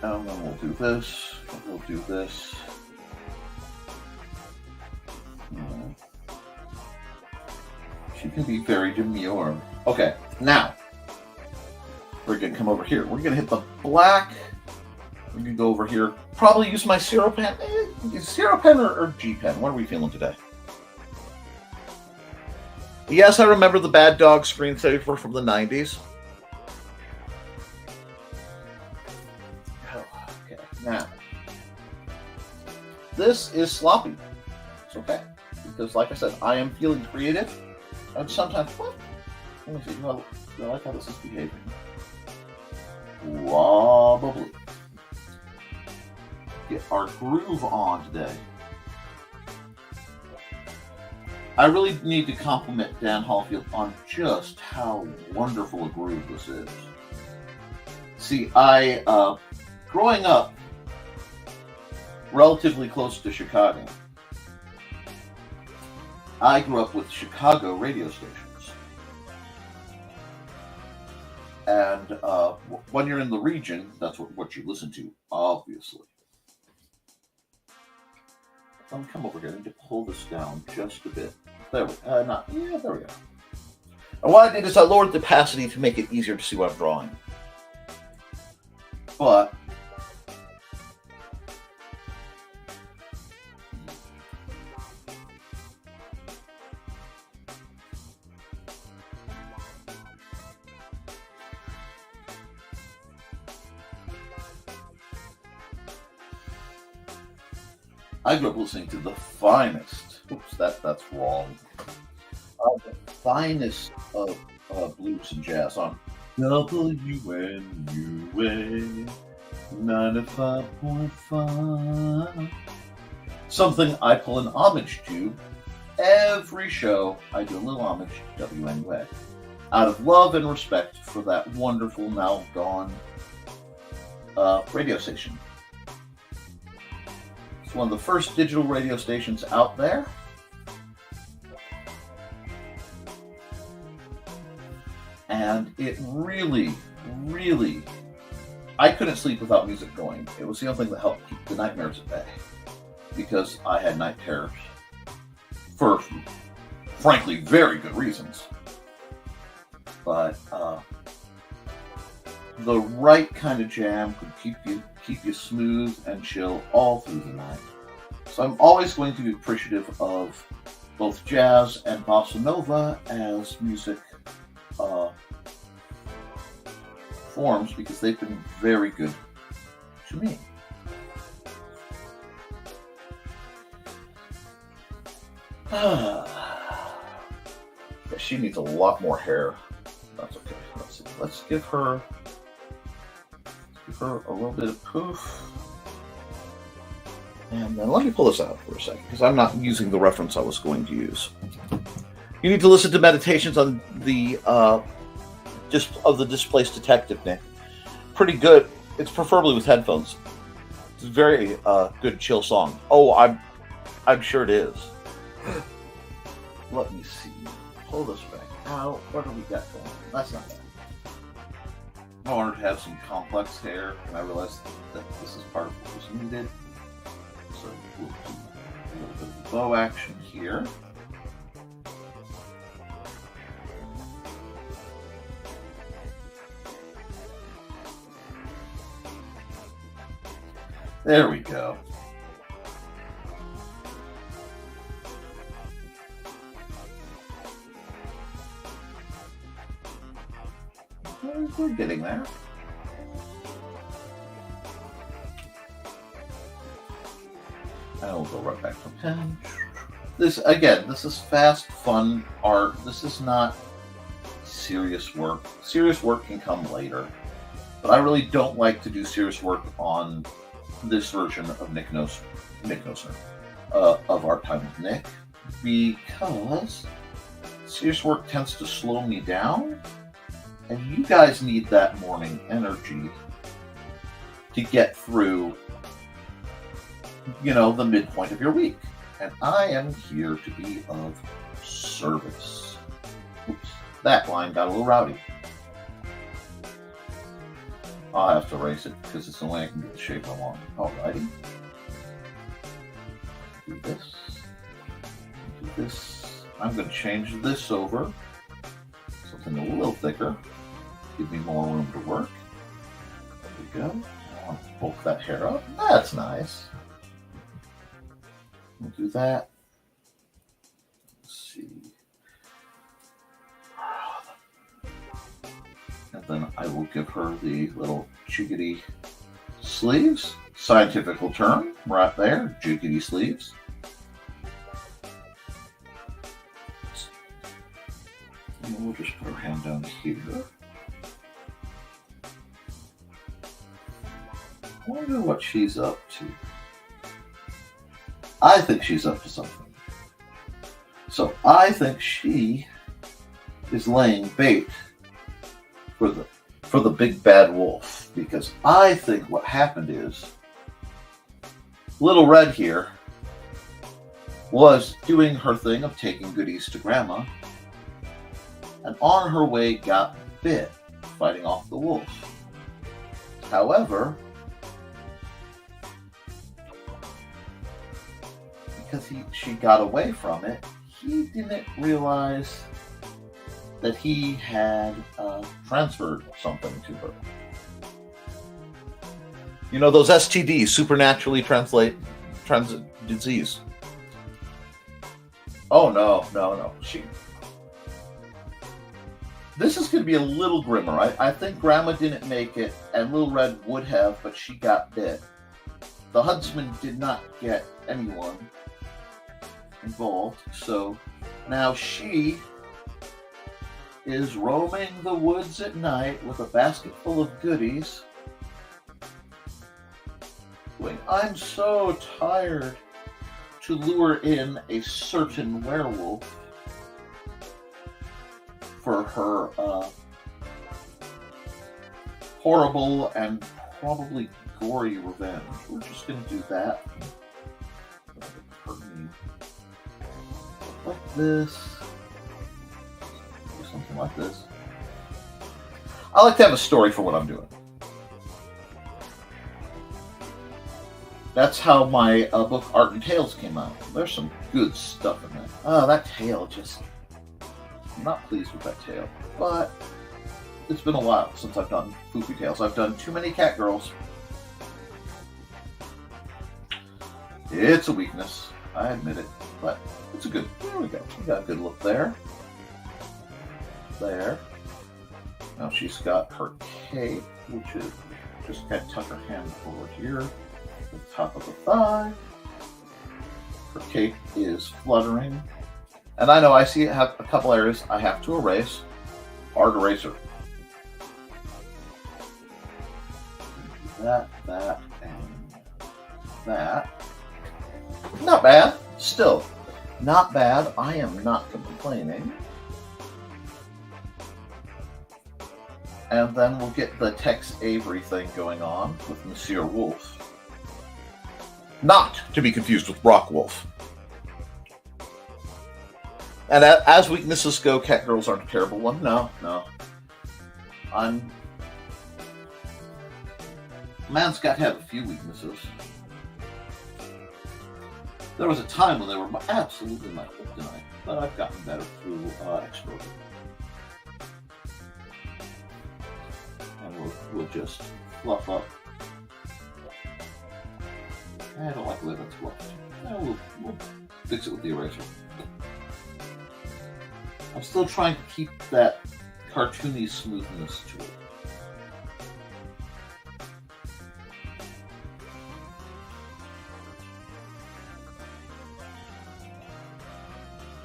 And then we'll do this. We'll do this. She can be very demure. Okay, now we're gonna come over here. We're gonna hit the black. We're gonna go over here. Probably use my Zero pen. Zero pen or G pen. What are we feeling today? Yes, I remember the Bad Dog screensaver from the 90s. Okay, now this is sloppy. It's okay because, like I said, I am feeling creative. And sometimes, what? Let me see. Well, I like how this is behaving. Probably. Get our groove on today. I really need to compliment Dan Hallfield on just how wonderful a groove this is. See, growing up relatively close to Chicago, I grew up with Chicago radio stations. And when you're in the region, that's what you listen to, obviously. Let me come over here. I need to pull this down just a bit. There we go. There we go. And what I did is I lowered the opacity to make it easier to see what I'm drawing. But I grew up listening to the finest. Oops, that's wrong. The finest of blues and jazz on WNUA 95.5. Something I pull an homage to every show. I do a little homage to WNUA out of love and respect for that wonderful, now gone radio station. It's one of the first digital radio stations out there. And it really, I couldn't sleep without music going. It was the only thing that helped keep the nightmares at bay. Because I had night terrors. For, frankly, very good reasons. But the right kind of jam could keep you smooth and chill all through the night. So I'm always going to be appreciative of both jazz and bossa nova as music forms because they've been very good to me. She needs a lot more hair. That's okay. Let's see. Let's give her a little bit of poof. And then let me pull this out for a second, because I'm not using the reference I was going to use. You need to listen to Meditations on the of the Displaced Detective, Nick. Pretty good. It's preferably with headphones. It's a very good chill song. Oh, I'm sure it is. Let me see. Pull this back out. What do we got going on? That's not bad. I wanted to have some complex hair, and I realized that this is part of what was needed. So we'll do a little bit of bow action here. There we go. We're getting there. And we'll go right back to 10. This is fast, fun art. This is not serious work. Serious work can come later. But I really don't like to do serious work on this version of Nick Nosner, of Art Time with Nick, because serious work tends to slow me down. And you guys need that morning energy to get through, the midpoint of your week. and I am here to be of service. Oops, that line got a little rowdy. I'll have to erase it because it's the only I can get the shape I want. Alrighty. Do this. Do this. I'm going to change this over. Something a little thicker. Give me more room to work. There we go. I'll bulk that hair up. That's nice. We'll do that. Let's see. And then I will give her the little jiggity sleeves. Scientific term right there. Jiggity sleeves. And we'll just put her hand down here. I wonder what she's up to. I think she's up to something. So I think she is laying bait for the big bad wolf, because I think what happened is Little Red here was doing her thing of taking goodies to Grandma, and on her way got bit fighting off the wolf. However, because she got away from it, he didn't realize that he had transferred something to her. You know, those STDs, supernaturally transit disease. Oh, no. This is going to be a little grimmer. I think Grandma didn't make it, and Little Red would have, but she got bit. The huntsman did not get anyone involved, so now she is roaming the woods at night with a basket full of goodies. Going, I'm so tired, to lure in a certain werewolf for her horrible and probably gory revenge. We're just going to do that. Like this. Something like this. I like to have a story for what I'm doing. That's how my book Art and Tales came out. There's some good stuff in there. Oh, that tail just... I'm not pleased with that tail. But it's been a while since I've done Poofy Tales. I've done too many cat girls. It's a weakness. I admit it. But it's a good... There we go. We got a good look there. There. Now she's got her cape, which is just kind of tuck her hand forward here, the top of the thigh. Her cape is fluttering, and I know I see it have a couple areas I have to erase. Hard eraser. That, and that. Not bad. Still, not bad. I am not complaining. And then we'll get the Tex Avery thing going on with Monsieur Wolf. Not to be confused with Rock Wolf. And as weaknesses go, cat girls aren't a terrible one. No. Man's got to have a few weaknesses. There was a time when they were absolutely my kryptonite, but I've gotten better through exposure. And we'll just fluff up. I don't like the way that's fluffed. We'll fix it with the eraser. I'm still trying to keep that cartoony smoothness to it.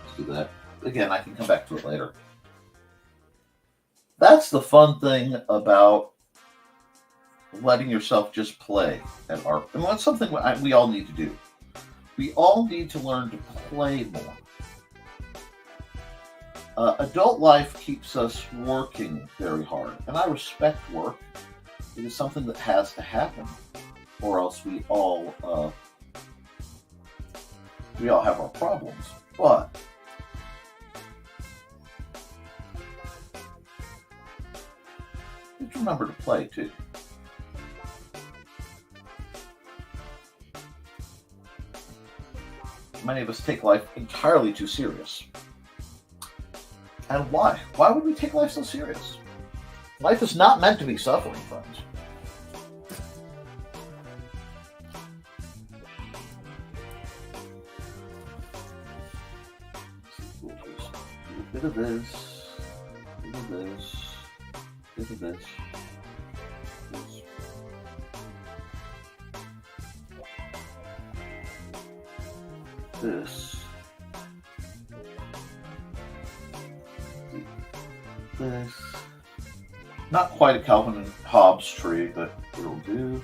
Let's do that. Again, I can come back to it later. That's the fun thing about letting yourself just play at art. And that's something we all need to do. We all need to learn to play more. Adult life keeps us working very hard, and I respect work. It is something that has to happen, or else we all We all have our problems, but just remember to play too. Many of us take life entirely too serious. And why? Why would we take life so serious? Life is not meant to be suffering, friends. A bit of this, a bit of this, a bit of this. This. This. Not quite a Calvin and Hobbes tree, but it'll do.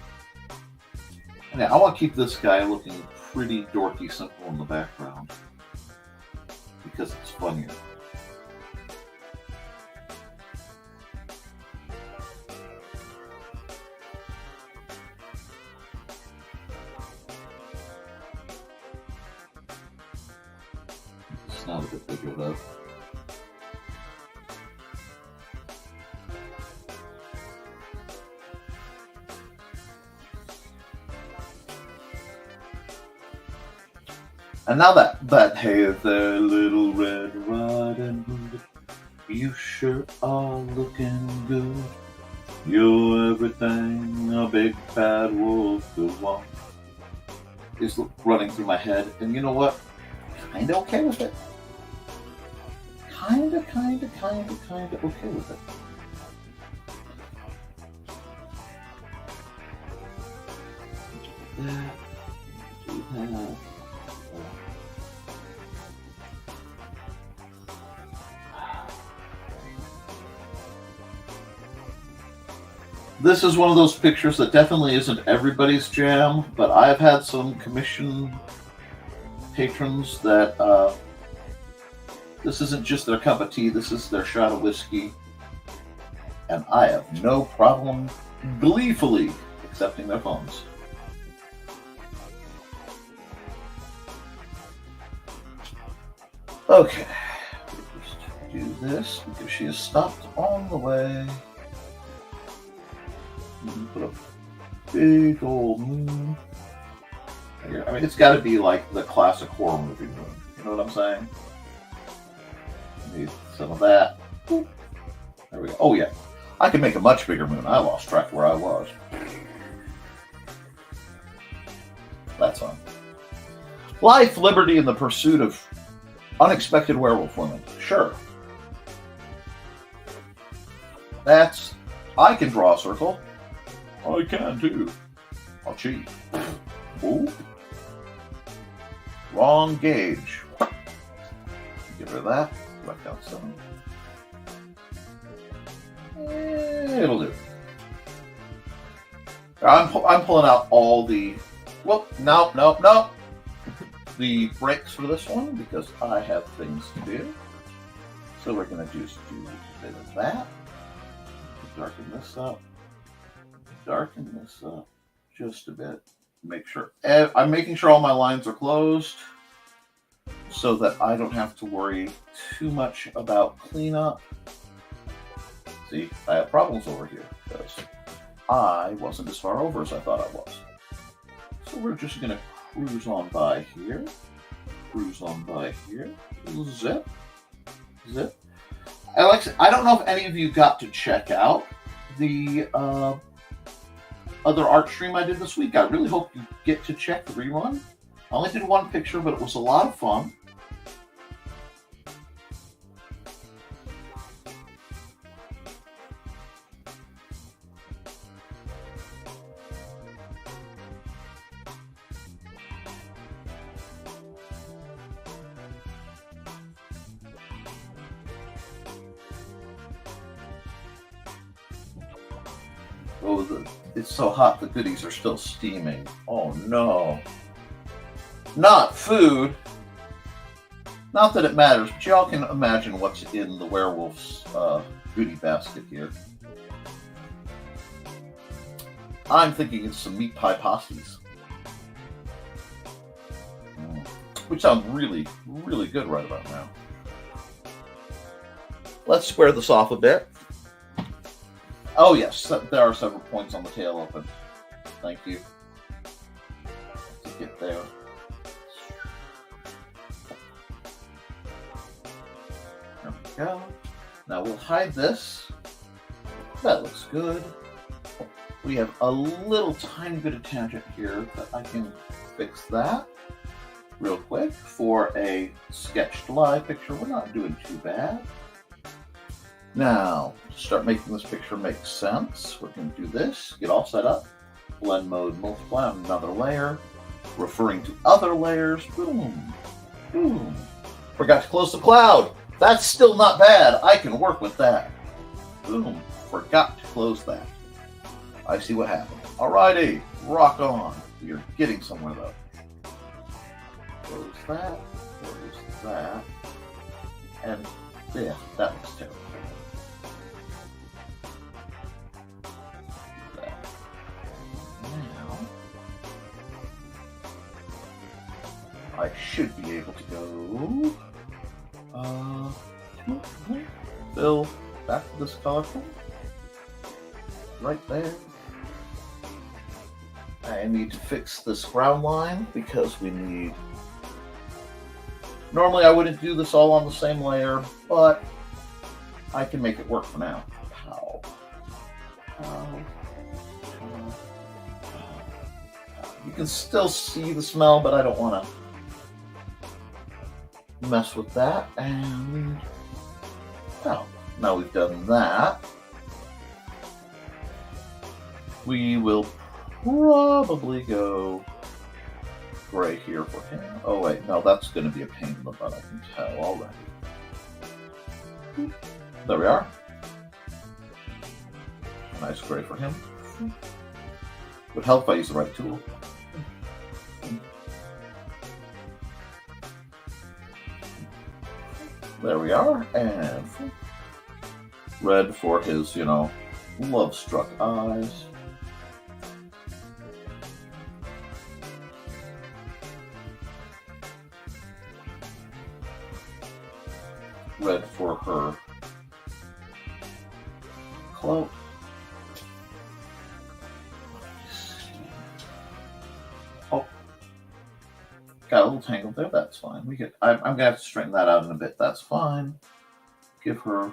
And yeah, I want to keep this guy looking pretty dorky simple in the background because it's funnier. It's not a bit bigger though. And now that hey there, little Red Riding Hood, you sure are looking good. You're everything a big bad wolf could want. Is running through my head, and you know what? Kinda okay with it. Kinda okay with it. Do that. This is one of those pictures that definitely isn't everybody's jam, but I've had some commission patrons that this isn't just their cup of tea, this is their shot of whiskey, and I have no problem gleefully accepting their phones. Okay, just do this because she has stopped on the way. Put a big old moon. I mean, it's got to be like the classic horror movie moon. You know what I'm saying? Need some of that. There we go. Oh yeah, I can make a much bigger moon. I lost track where I was. That's fun. Life, liberty, and the pursuit of unexpected werewolf women. Sure. That's. I can draw a circle. I can too. I'll cheat. Ooh. Wrong gauge. Get rid of that. Left out 7. It'll do. I'm pulling out all the. Well, no. The breaks for this one because I have things to do. So we're gonna just do a bit of that. Darken this up. Darken this up just a bit. Make sure I'm making sure all my lines are closed so that I don't have to worry too much about cleanup. See, I have problems over here because I wasn't as far over as I thought I was. So we're just going to cruise on by here. Cruise on by here. Zip. Zip. I don't know if any of you got to check out the other art stream I did this week. I really hope you get to check the rerun. I only did one picture, but it was a lot of fun. Oh, it's so hot the goodies are still steaming. Oh no. Not food. Not that it matters, but y'all can imagine what's in the werewolf's goodie basket here. I'm thinking it's some meat pie pasties. which sounds really, really good right about now. Let's square this off a bit. Oh yes, there are several points on the tail open. Thank you. To get there. There we go. Now we'll hide this. That looks good. We have a little tiny bit of tangent here, but I can fix that real quick for a sketched live picture. We're not doing too bad. Now, to start making this picture make sense, we're going to do this, get all set up, blend mode, multiply on another layer, referring to other layers, boom, boom. Forgot to close the cloud. That's still not bad. I can work with that. Boom, forgot to close that. I see what happened. Alrighty, rock on. You're getting somewhere though. Close that, and yeah, that looks terrible. I should be able to go fill back to this colorful right there. I need to fix this ground line because we need. Normally I wouldn't do this all on the same layer, but I can make it work for now. How? You can still see the smell, but I don't want to mess with that. And now we've done that, we will probably go gray here for him. Oh wait, no, that's going to be a pain in the butt, I can tell already. There we are. A nice gray for him. Would help if I use the right tool. There we are, and red for his, love-struck eyes. Red for her cloak. Oh, got a little tangled there. That's fine. I'm gonna have to straighten that out in a bit. That's fine. Give her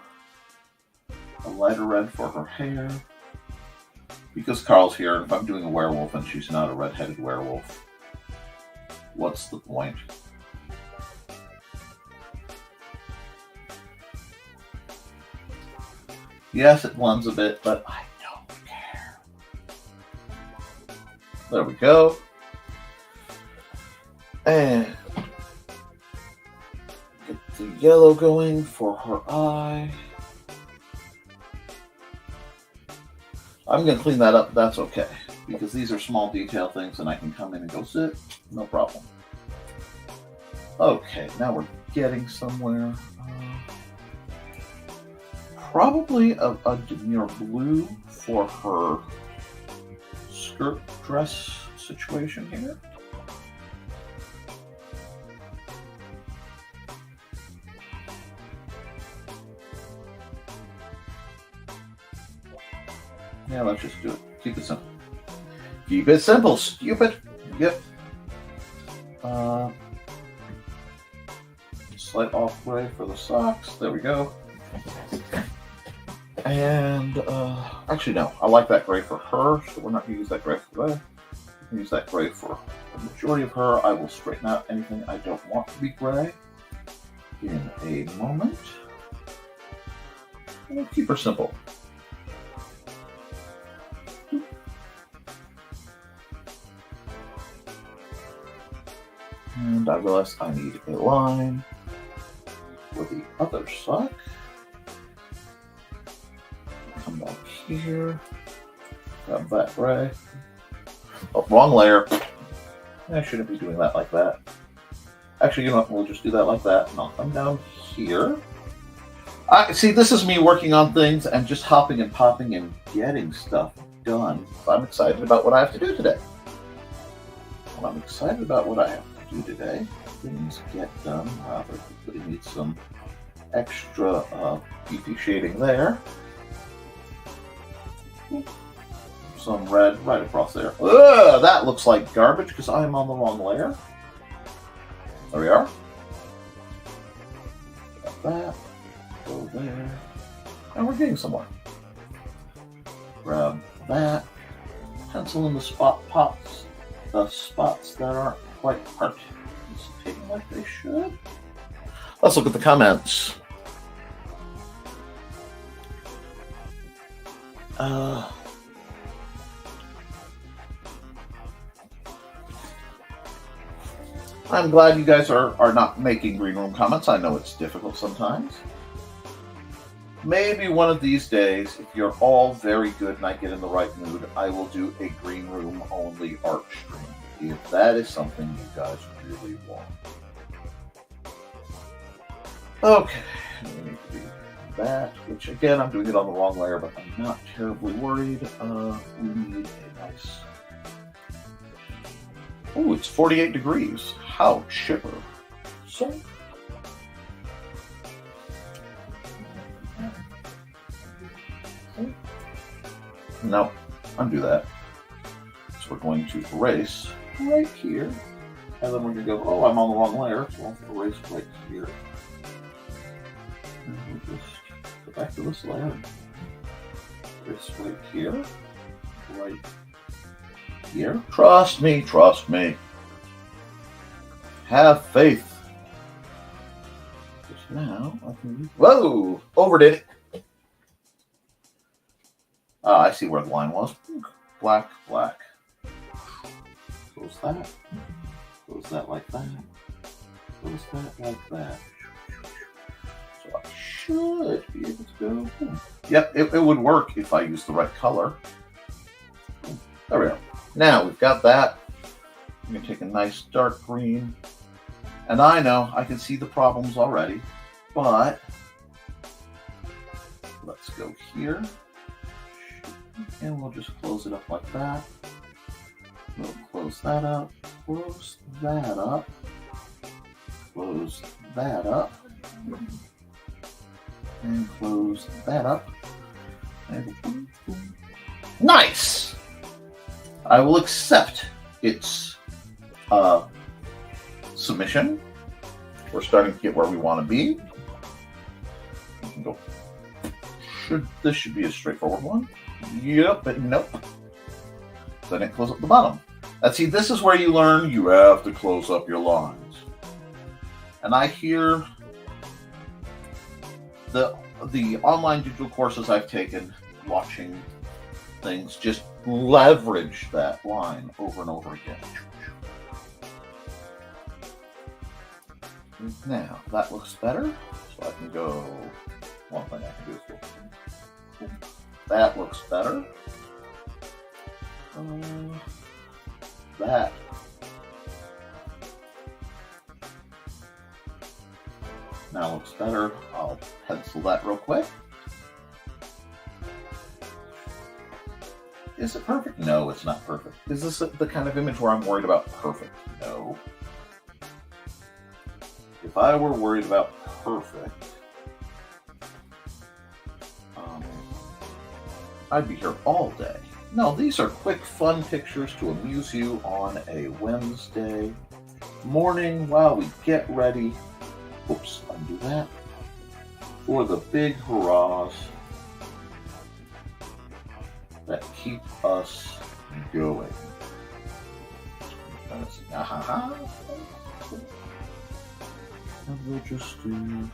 a lighter red for her hair. Because Carl's here, and if I'm doing a werewolf and she's not a red-headed werewolf, what's the point? Yes, it blends a bit, but I don't care. There we go. And get the yellow going for her eye. I'm going to clean that up, that's okay. Because these are small detail things and I can come in and go sit, no problem. Okay, now we're getting somewhere. Probably a demure blue for her skirt dress situation here. Yeah, let's just do it. Keep it simple. Keep it simple, stupid. Yep. Slight off gray for the socks. There we go. And actually, no, I like that gray for her, so we're not going to use that gray for that. We can use that gray for the majority of her. I will straighten out anything I don't want to be gray in a moment. And we'll keep her simple. And I realized I need a line for the other sock. Come back here. Grab that gray. Oh, wrong layer. I shouldn't be doing that like that. Actually, you know what? We'll just do that like that. And I'll come down here. See, this is me working on things and just hopping and popping and getting stuff done. I'm excited about what I have to do today. Well, I'm excited about what I have to do today things get done rather quickly. Need some extra beefy shading there. Some red right across there. Ugh, that looks like garbage because I'm on the wrong layer. There we are. Got that. Go there. And we're getting somewhere. Grab that. Pencil in the spots that aren't quite participating like they should. Let's look at the comments. I'm glad you guys are not making green room comments. I know it's difficult sometimes. Maybe one of these days, if you're all very good and I get in the right mood, I will do a green room only art stream. If that is something you guys really want. Okay, we need to do that, which again, I'm doing it on the wrong layer, but I'm not terribly worried. We need a nice... Oh, it's 48 degrees. How chipper. So... No, undo that. So we're going to erase right here. And then we're going to go, oh, I'm on the wrong layer, so I'll erase right here. And we'll just go back to this layer. Erase right here. Right here. Trust me, trust me. Have faith. Just now, I can use... Whoa! Overdid it. I see where the line was. Black, black. Close that. Close that like that. Close that like that. So I should be able to go. Yep, it would work if I used the right color. There we go. Now we've got that. I'm going to take a nice dark green. And I know I can see the problems already, but let's go here. And we'll just close it up like that. We'll close that up, close that up, close that up, and close that up. And nice! I will accept its submission. We're starting to get where we want to be. We can go. This should be a straightforward one. Yep, but nope. Then it close up the bottom. And see, this is where you learn you have to close up your lines. And I hear the online digital courses I've taken, watching things, just leverage that line over and over again. Now, that looks better. So I can go, one thing I can do is go, that looks better. That. Now looks better. I'll pencil that real quick. Is it perfect? No, it's not perfect. Is this the kind of image where I'm worried about perfect? No. If I were worried about perfect, I'd be here all day. No, these are quick, fun pictures to amuse you on a Wednesday morning while we get ready. Oops, undo that. For the big hurrahs that keep us going. And we'll just do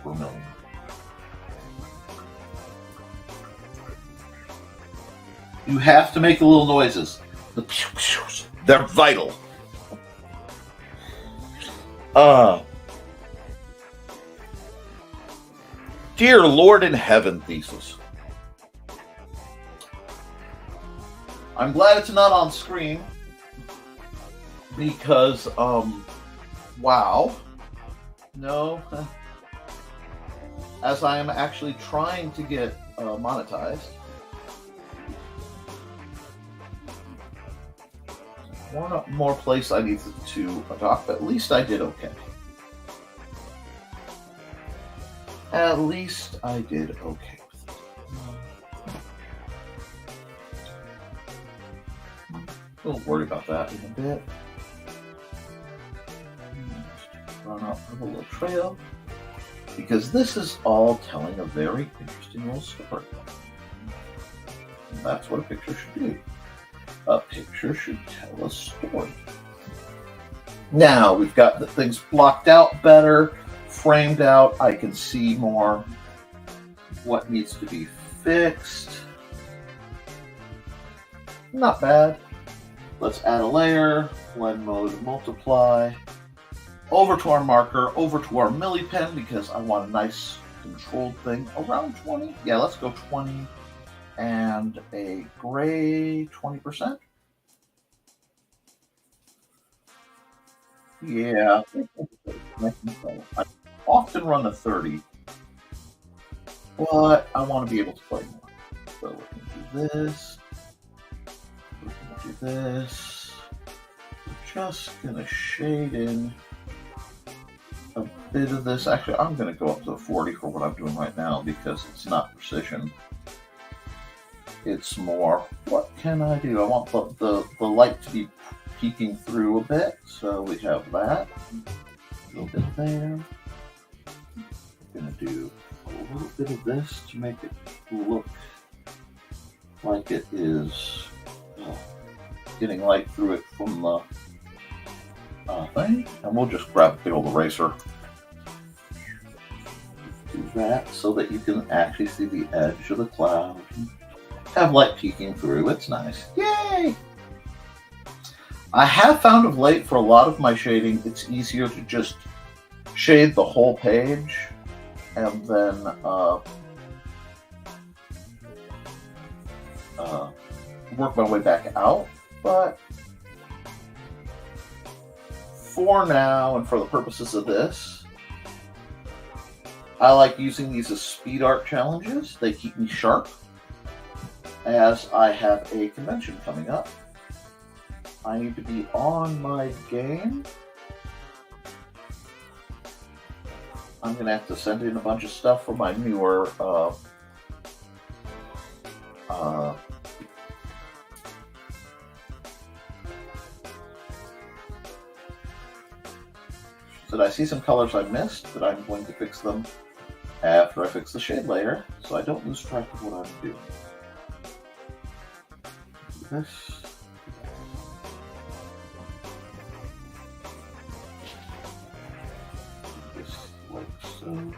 vermilion. You have to make the little noises. The pew-pews. They're vital. Dear Lord in Heaven thesis. I'm glad it's not on screen because, wow. No. As I am actually trying to get monetized. One more place I needed to adopt, but at least I did okay. At least I did okay with it. We'll worry about that in a bit. Run up the little trail, because this is all telling a very interesting little story. And that's what a picture should do. A picture should tell a story. Now we've got the things blocked out better, framed out. I can see more what needs to be fixed. Not bad. Let's add a layer, blend mode, multiply. Over to our marker, over to our milli pen, because I want a nice controlled thing. Around 20? Yeah, let's go 20. And a gray 20%. Yeah, I often run a 30, but I want to be able to play more. So we're going to do this. We're going to do this. We're just going to shade in a bit of this. Actually, I'm going to go up to 40 for what I'm doing right now, because it's not precision. It's more, what can I do? I want the light to be peeking through a bit, so we have that. A little bit there. I'm going to do a little bit of this to make it look like it is getting light through it from the thing. And we'll just grab a big old eraser. Do that so that you can actually see the edge of the cloud. Have light peeking through. It's nice. Yay! I have found of late, for a lot of my shading, it's easier to just shade the whole page and then work my way back out. But for now, and for the purposes of this, I like using these as speed art challenges. They keep me sharp, as I have a convention coming up. I need to be on my game. I'm going to have to send in a bunch of stuff for my newer did I see some colors I missed, that I'm going to fix them after I fix the shade layer, so I don't lose track of what I'm doing. This. Just like so.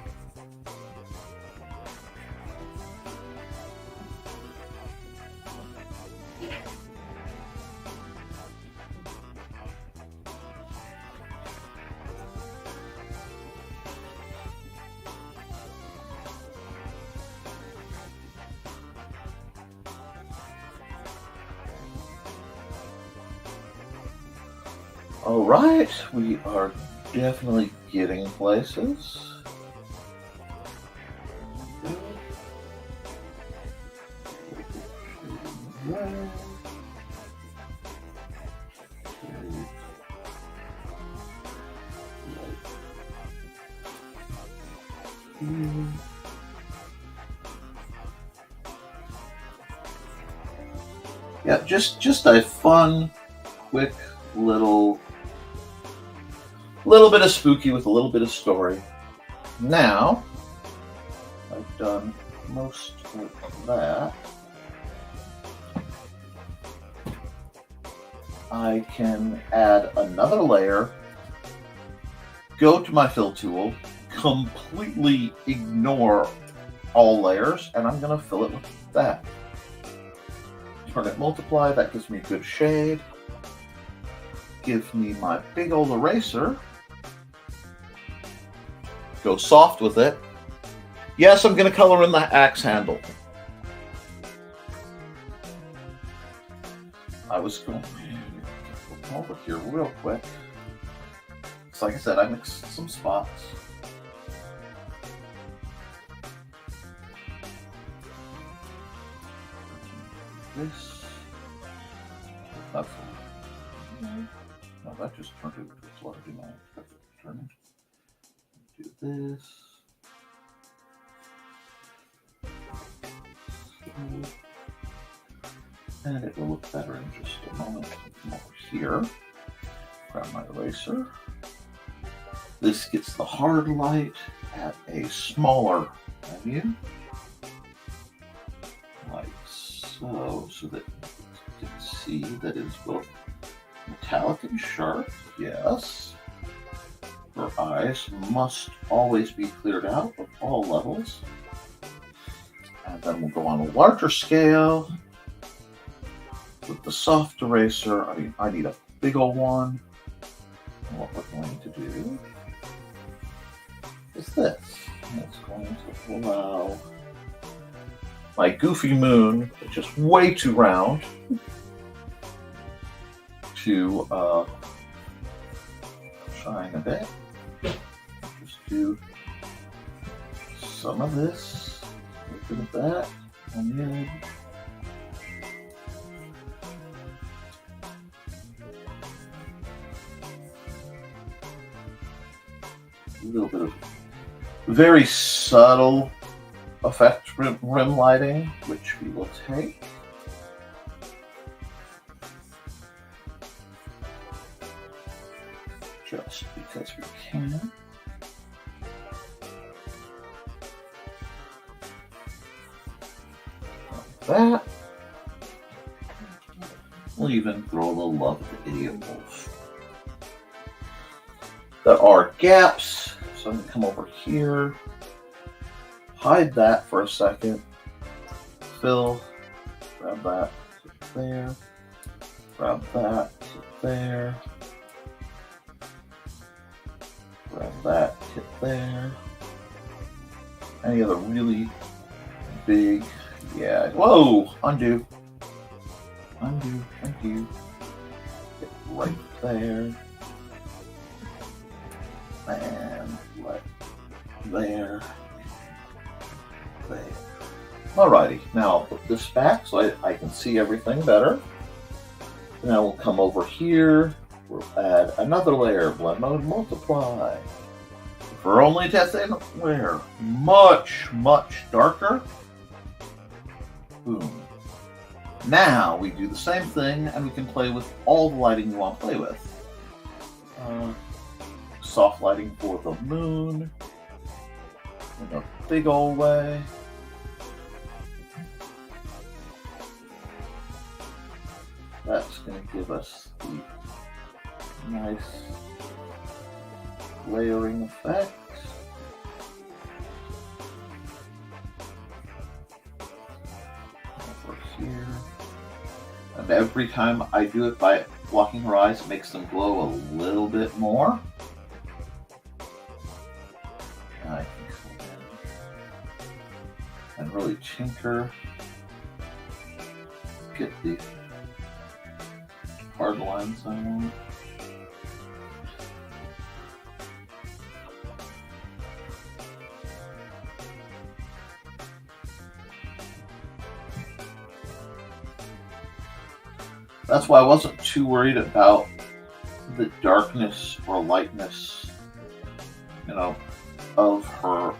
All right, we are definitely getting places. Yeah, just a fun, quick little bit of spooky with a little bit of story. Now, I've done most of that. I can add another layer, go to my fill tool, completely ignore all layers, and I'm going to fill it with that. Turn it multiply, that gives me a good shade. Give me my big old eraser. Go soft with it. Yes, I'm going to color in the axe handle. I was going to come over here real quick. So like I said, I mixed some spots. This. That's No, that just turned into a flood. Didn't I expect it to turn into this. And it will look better in just a moment. Come over here, grab my eraser. This gets the hard light at a smaller menu, like so, so that you can see that it's both metallic and sharp. Yes. Her eyes must always be cleared out of all levels. And then we'll go on a larger scale with the soft eraser. I need a big old one. And what we're going to do is this. And it's going to allow my goofy moon, which is way too round, to shine a bit. Just do some of this, a bit of that on the edge. A little bit of very subtle effect rim lighting, which we will take. Just because we can. Like that. We'll even throw a little love at the idiot wolf. There are gaps, so I'm going to come over here, hide that for a second, fill, grab that, sit there, grab that, sit there, grab that, hit there. Any other really big, yeah, whoa, undo, thank you, hit right there. And right there. Alrighty, now I'll put this back so I can see everything better. Now we'll come over here. We'll add another layer, blend mode multiply. If we're only testing where much darker. Boom. Now we do the same thing and we can play with all the lighting you want to play with. Soft lighting for the moon in a big old way. That's going to give us the nice layering effect. Over here. And every time I do it by blocking her eyes, it makes them glow a little bit more. I can come in and really tinker, get the hard lines I want. That's why I wasn't too worried about the darkness or lightness, of her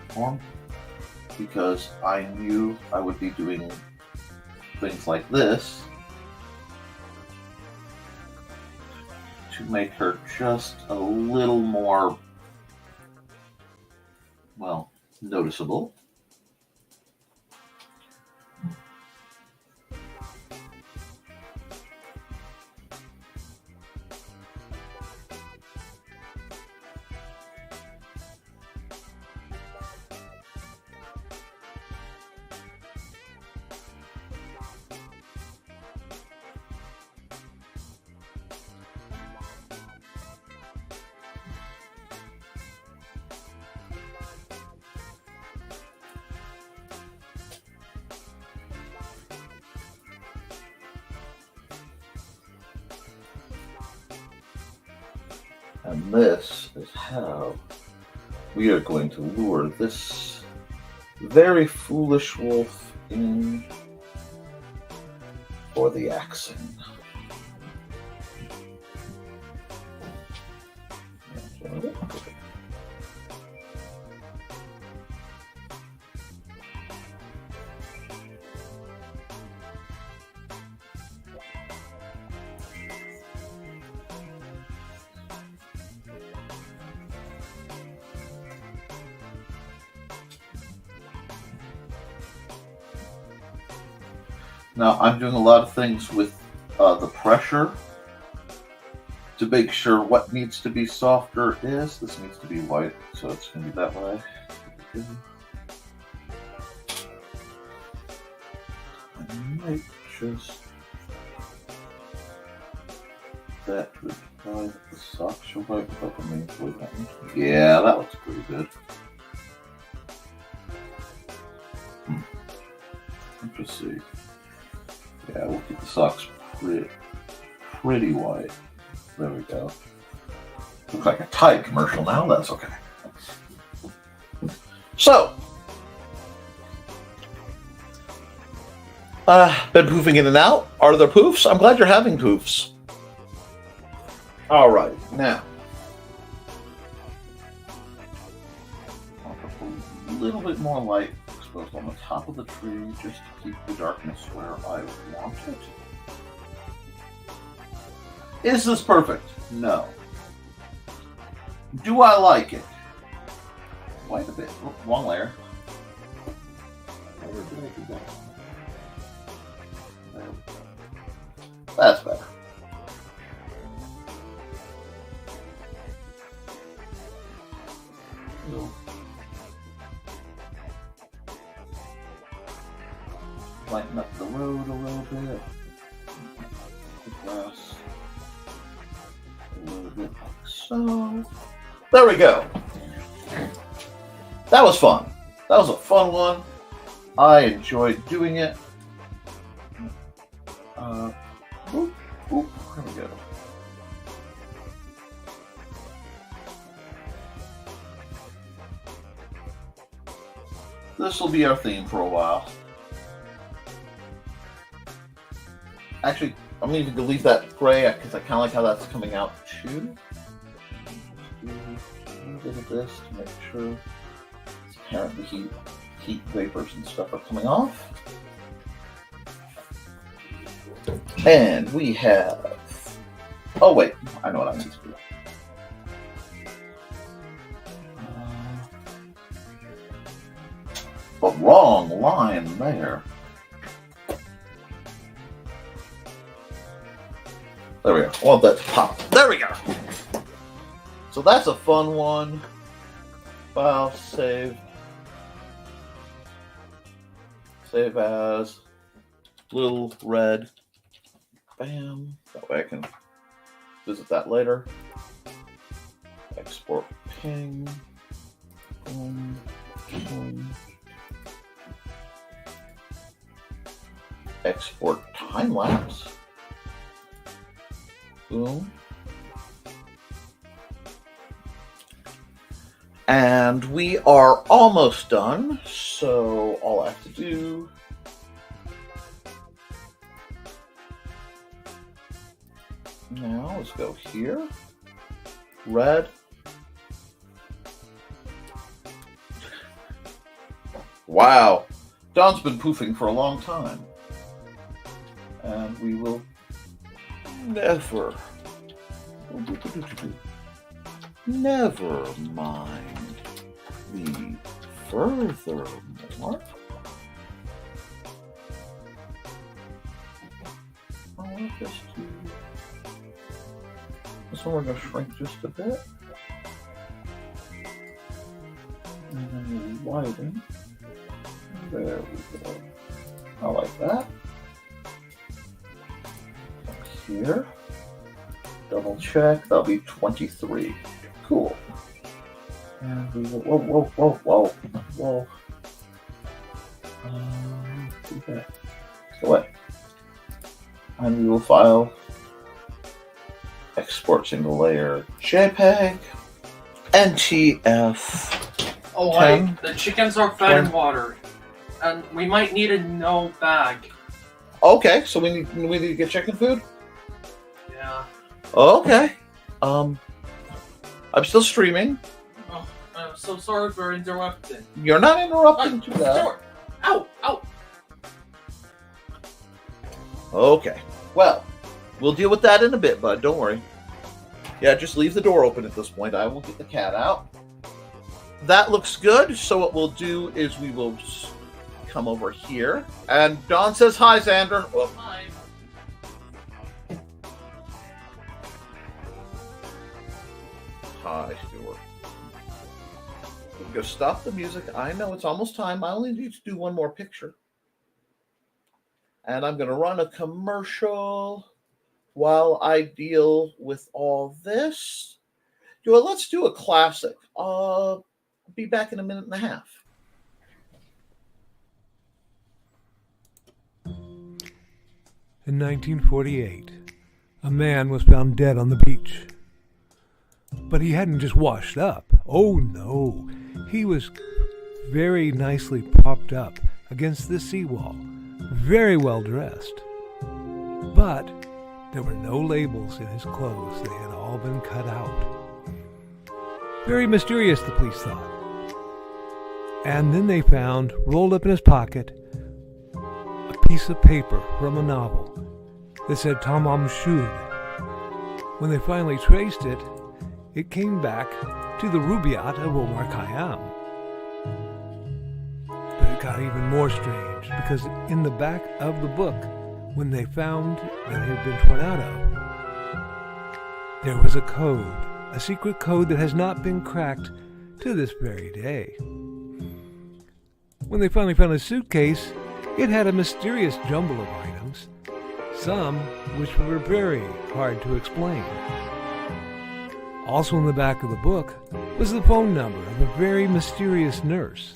form, because I knew I would be doing things like this to make her just a little more, well, noticeable. And this is how we are going to lure this very foolish wolf in or the accent. Now, I'm doing a lot of things with the pressure to make sure what needs to be softer is. This needs to be white, so it's going to be that way. I might just... That would probably the socks are white without the main blue. Yeah, that looks pretty good. Let's just see. Yeah, we'll keep the socks pretty white. There we go. Looks like a Tide commercial now. That's okay. So, been poofing in and out. Are there poofs? I'm glad you're having poofs. All right, now. I'll put a little bit more light exposed on the top of the tree just to keep the darkness where I want it. Is this perfect? No. Do I like it? Quite a bit. Oh, wrong layer. Where did I do that? There we go. That's better. No. Lighten up the road a little bit. The grass a little bit like so. There we go. That was fun. That was a fun one. I enjoyed doing it. There we go. This will be our theme for a while. Actually, I'm even going to leave that gray because I kind of like how that's coming out too. Do a little bit of this to make sure it's apparent the heat vapors and stuff are coming off. And we have... Oh wait, I know what I need to do. But wrong line there. There we go. I want that to pop. There we go. So that's a fun one. File, save. Save as little red. Bam. That way I can visit that later. Export ping. Boom. Boom. Export time lapse. Boom. And we are almost done. So all I have to do now, let's go here. Red. Wow. Don's been poofing for a long time. And we will never mind the furthermore. I want this to... This one we're going to shrink just a bit. And then we'll widen. There we go. I like that. Here. Double check. That'll be 23. Cool. And we will... Whoa. Do that. Go away. And we will file export single layer JPEG NTF. Oh, wait, the chickens are fed in water, and we might need a no bag. Okay, so we need to get chicken food. Yeah. Okay. Um, I'm still streaming. Oh, I'm so sorry for interrupting. You're not interrupting too bad. Sure. Ow! Ow! Okay. Well, we'll deal with that in a bit, bud. Don't worry. Yeah, just leave the door open at this point. I will get the cat out. That looks good. So what we'll do is we will come over here. And Dawn says hi, Xander. Oh, Hi. hi, Stuart. Go stop the music. I know it's almost time. I only need to do one more picture. And I'm going to run a commercial while I deal with all this. Let's do a classic. I'll be back in a minute and a half. In 1948, a man was found dead on the beach. But he hadn't just washed up. Oh no, he was very nicely propped up against the seawall, very well dressed. But there were no labels in his clothes. They had all been cut out. Very mysterious, the police thought. And then they found, rolled up in his pocket, a piece of paper from a novel that said Tamam Shud. When they finally traced it, it came back to the Rubaiyat of Omar Khayyam. But it got even more strange, because in the back of the book, when they found that it had been torn out of, there was a code, a secret code that has not been cracked to this very day. When they finally found a suitcase, it had a mysterious jumble of items, some which were very hard to explain. Also in the back of the book was the phone number of a very mysterious nurse.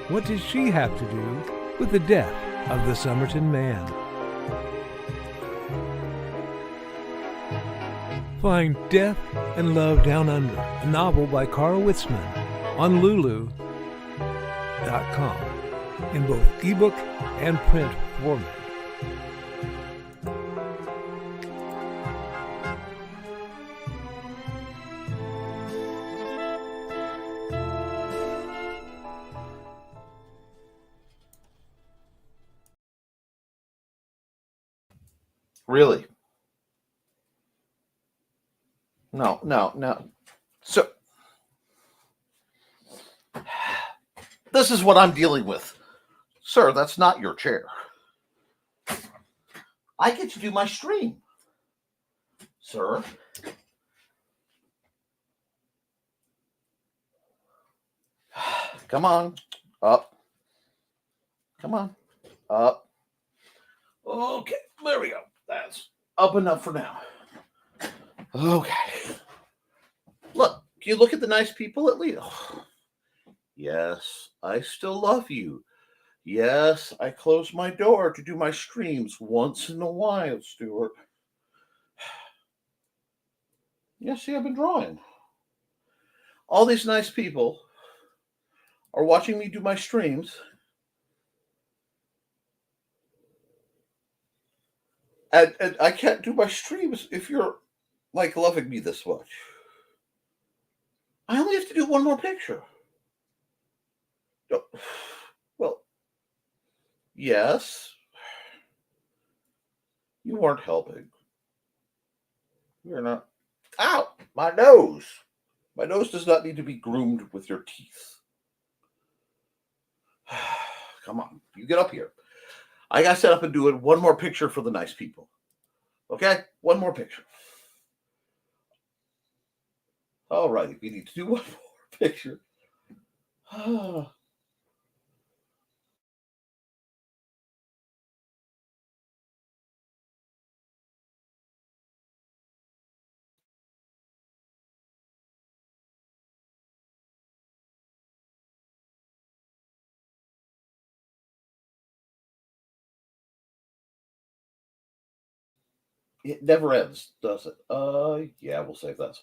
What did she have to do with the death of the Somerton man? Find Death and Love Down Under, a novel by Carl Witzman, on Lulu.com in both ebook and print format. Really? No. So, this is what I'm dealing with. Sir, that's not your chair. I get to do my stream. Sir. Come on. Up. Come on. Up. Okay, there we go. That's up enough for now. Okay. Look, you look at the nice people at least. Oh, yes, I still love you. Yes, I close my door to do my streams once in a while, Stuart. Yeah, see, I've been drawing. All these nice people are watching me do my streams. And I can't do my streams if you're, like, loving me this much. I only have to do one more picture. Well, yes. You weren't helping. You're not. Ow! My nose! My nose does not need to be groomed with your teeth. Come on, you get up here. I got set up and do it. One more picture for the nice people. Okay? One more picture. All right, we need to do one more picture. It never ends, does it? Yeah, we'll save that.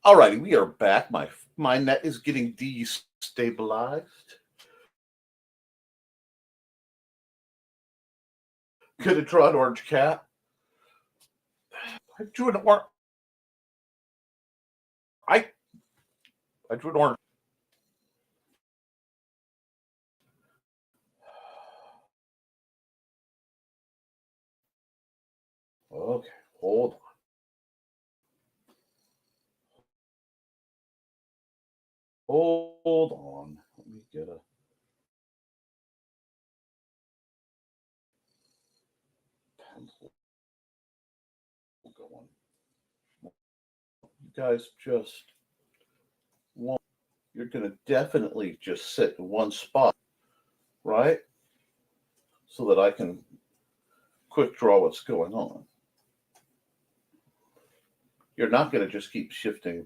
Alrighty, we are back. My net is getting destabilized. Could have drawn an orange cat. I drew an orange. I drew an orange. Okay, hold on. Hold on. Let me get a pencil going. You guys just won't. You're going to definitely just sit in one spot, right? So that I can quick draw what's going on. You're not going to just keep shifting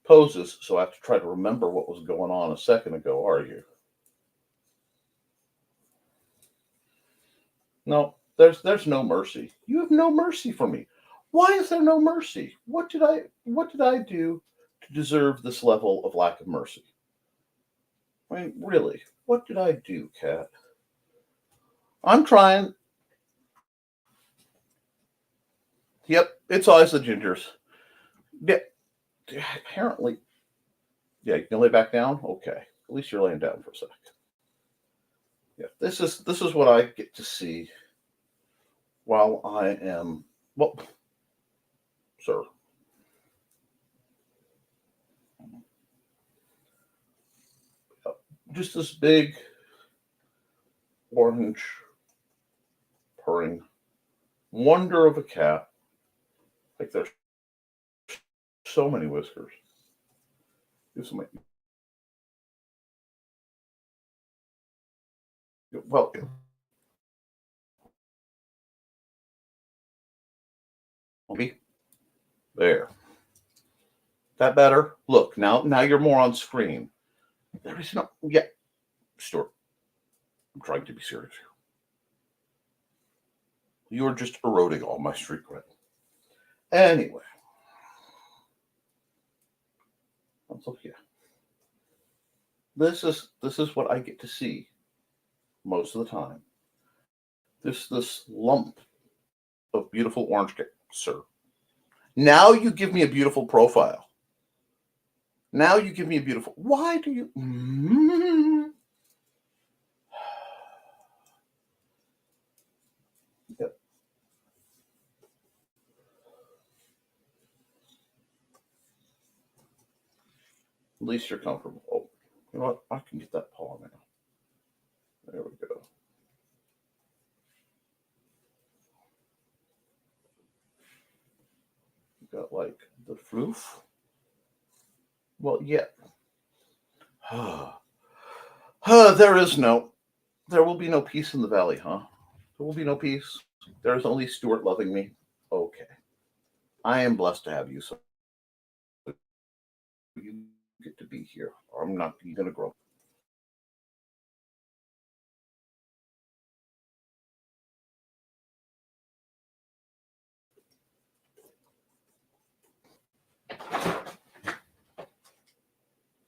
poses, so I have to try to remember what was going on a second ago, are you? No, there's no mercy. You have no mercy for me. Why is there no mercy? What did I do to deserve this level of lack of mercy? I mean, really, what did I do, Kat? I'm trying. Yep, it's always the gingers. Yeah, apparently. Yeah, you can lay back down? Okay. At least you're laying down for a sec. Yeah, this is what I get to see while I am, well, sir. Just this big orange purring wonder of a cat. Like there's so many whiskers. Well, there. That better? Look, now you're more on screen. There is no, yeah, Stuart. I'm trying to be serious here. You're just eroding all my street cred. Anyway. So yeah. This is what I get to see most of the time. This lump of beautiful orange cake, sir. Now you give me a beautiful profile. Now you give me a beautiful. Why do you? Yep. At least you're comfortable. Oh, you know what? I can get that paw now. There we go. You got like the floof. Well, yeah. There will be no peace in the valley, huh? There will be no peace. There's only Stuart loving me. Okay. I am blessed to have you, so you get to be here. I'm not going to grow.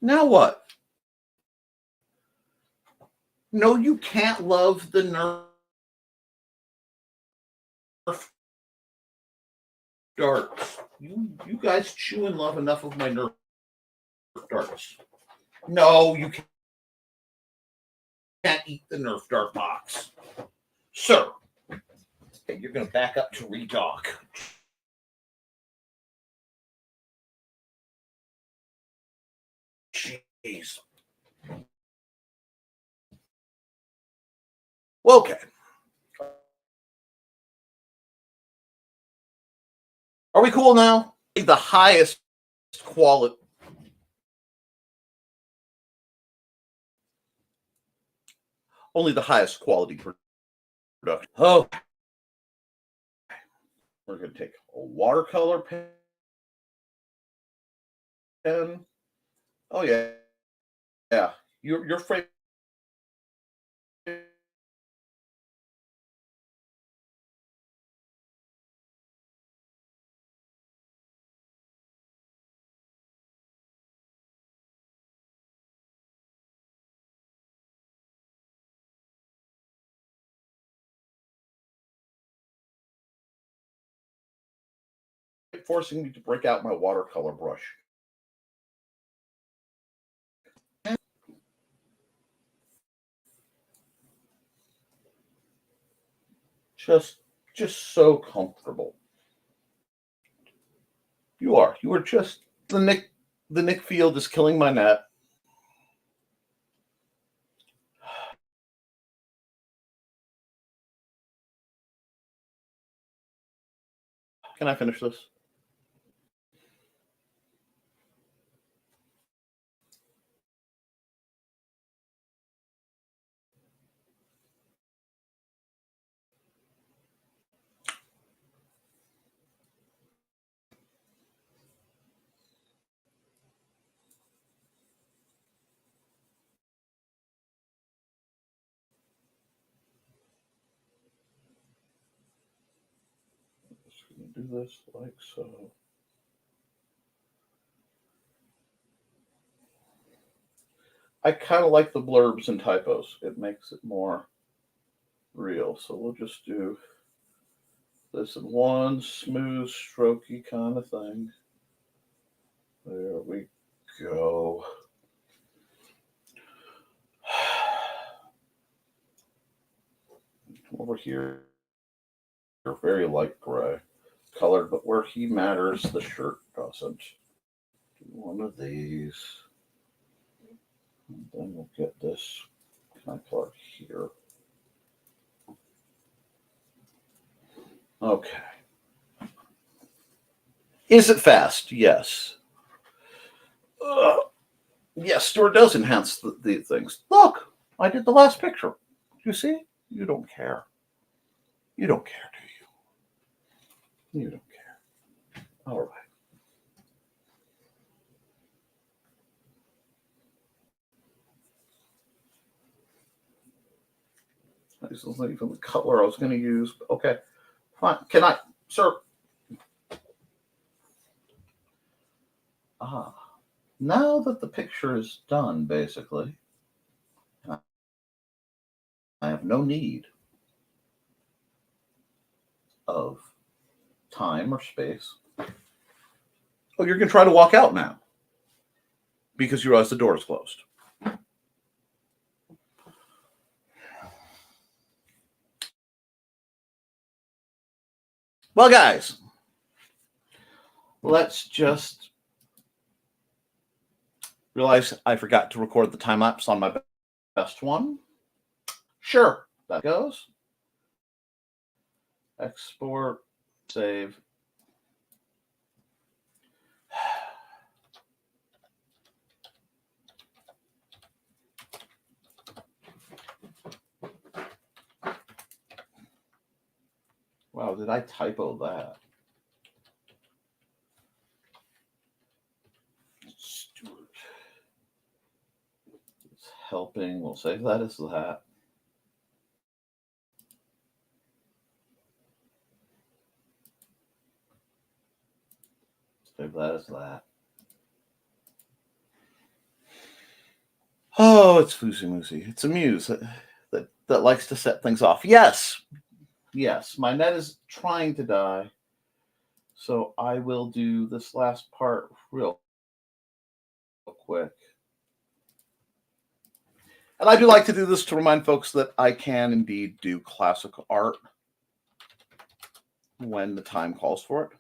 Now what? No, you can't love the Nerf darts. You guys chew and love enough of my Nerf darts. No, you can't eat the Nerf dart box. Sir, okay, you're going to back up to redock. Jeez. Well, okay. Are we cool now? The highest quality. Only the highest quality production. Oh, we're going to take a watercolor pen. Oh yeah, yeah. Your frame forcing me to break out my watercolor brush. Just so comfortable. You are just the Nick Field is killing my net. Can I finish this? Do this like so. I kind of like the blurbs and typos. It makes it more real. So we'll just do this in one smooth, strokey kind of thing. There we go. Over here, very light gray colored, but where he matters, the shirt doesn't. Do one of these. And then we'll get this kind of part here. Okay. Is it fast? Yes. Yes, Stuart does enhance the things. Look, I did the last picture. You see? You don't care. You don't care, do you? You don't care. All right. This isn't even the color I was going to use. Okay, fine. Can I, sir? Now that the picture is done, basically, I have no need of time or space. Oh, you're going to try to walk out now because you realize the door is closed. Well, guys, let's just realize I forgot to record the time lapse on my best one. Sure, that goes. Export, save. Wow, did I typo that? Stuart. It's helping. We'll save that as that. Save that as that. Oh, it's Foosey Moosey. It's a muse that likes to set things off. Yes. Yes, my net is trying to die. So I will do this last part real quick. And I do like to do this to remind folks that I can indeed do classic art when the time calls for it.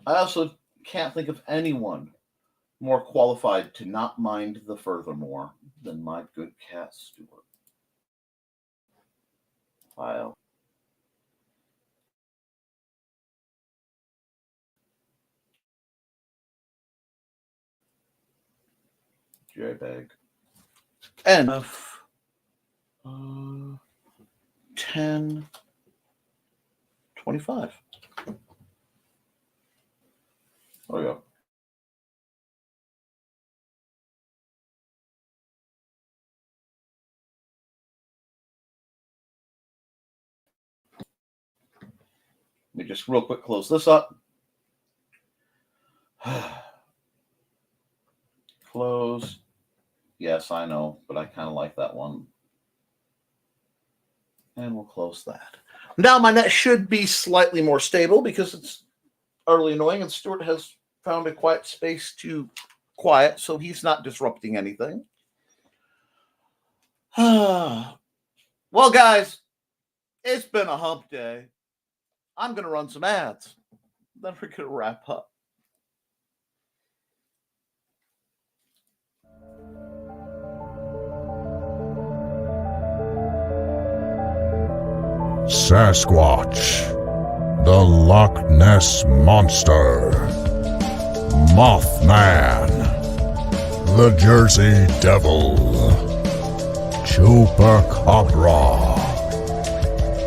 I also can't think of anyone more qualified to not mind the furthermore than my good cat Stuart. File. JPEG. And 1025. There we go. Let me just real quick close this up. Close. Yes, I know, but I kind of like that one. And we'll close that. Now my net should be slightly more stable because it's utterly annoying, and Stuart has found a quiet space to quiet, so he's not disrupting anything. Well, guys, it's been a hump day. I'm going to run some ads. Then we're going to wrap up. Sasquatch, the Loch Ness Monster, Mothman, the Jersey Devil, Chupacabra.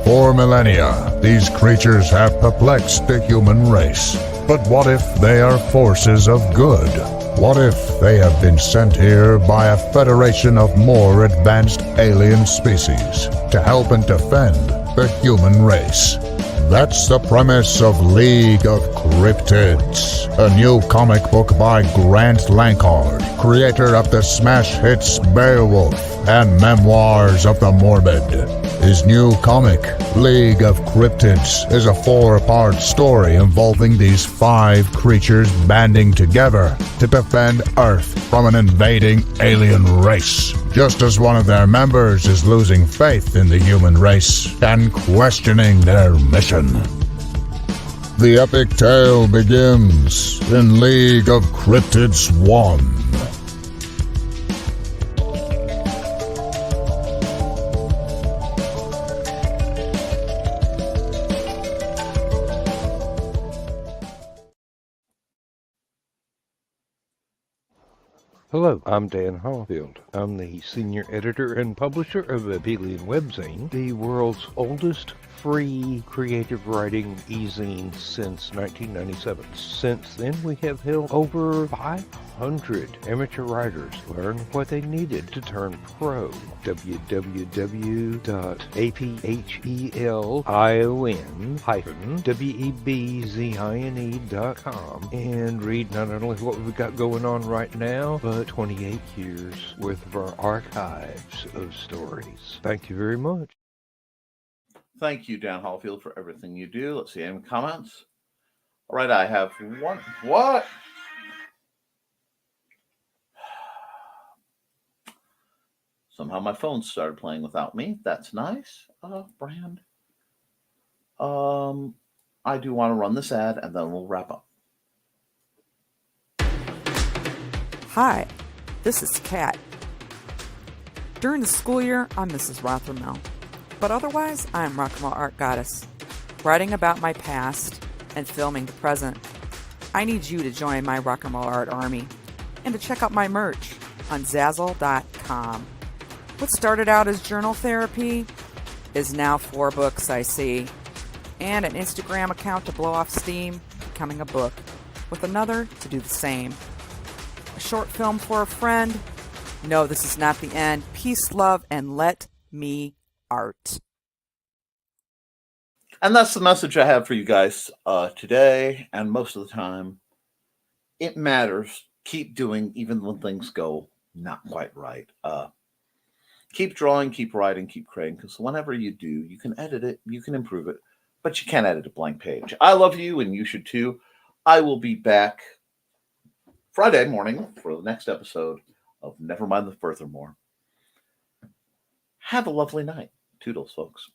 For millennia, these creatures have perplexed the human race. But what if they are forces of good? What if they have been sent here by a federation of more advanced alien species to help and defend the human race? That's the premise of League of Cryptids, a new comic book by Grant Lankard, creator of the smash hits Beowulf and Memoirs of the Morbid. His new comic, League of Cryptids, is a 4-part story involving these 5 creatures banding together to defend Earth from an invading alien race, just as one of their members is losing faith in the human race and questioning their mission. The epic tale begins in League of Cryptids 1. Hello, I'm Dan Hallfield. I'm the senior editor and publisher of Abelian Webzine, the world's oldest free creative writing e-zine since 1997. Since then, we have helped over 500 amateur writers learn what they needed to turn pro. www.apelion-webzine.com and read not only what we've got going on right now, but 28 years worth of our archives of stories. Thank you very much. Thank you, Dan Hallfield, for everything you do. Let's see, any comments? All right, I have one. What? Somehow my phone started playing without me. That's nice. Brand. I do want to run this ad, and then we'll wrap up. Hi, this is Kat. During the school year, I'm Mrs. Rothermel. But otherwise, I am Rock and Roll Art Goddess, writing about my past and filming the present. I need you to join my Rock and Roll Art army and to check out my merch on Zazzle.com. What started out as journal therapy is now 4 books, I see, and an Instagram account to blow off steam, becoming a book, with another to do the same. A short film for a friend. No, this is not the end. Peace, love, and let me art. And that's the message I have for you guys today, and most of the time. It matters. Keep doing, even when things go not quite right. Keep drawing, keep writing, keep creating, because whenever you do, you can edit it, you can improve it, but you can't edit a blank page. I love you, and you should too. I will be back Friday morning for the next episode of Nevermind the Furthermore. Have a lovely night. Toodles, folks.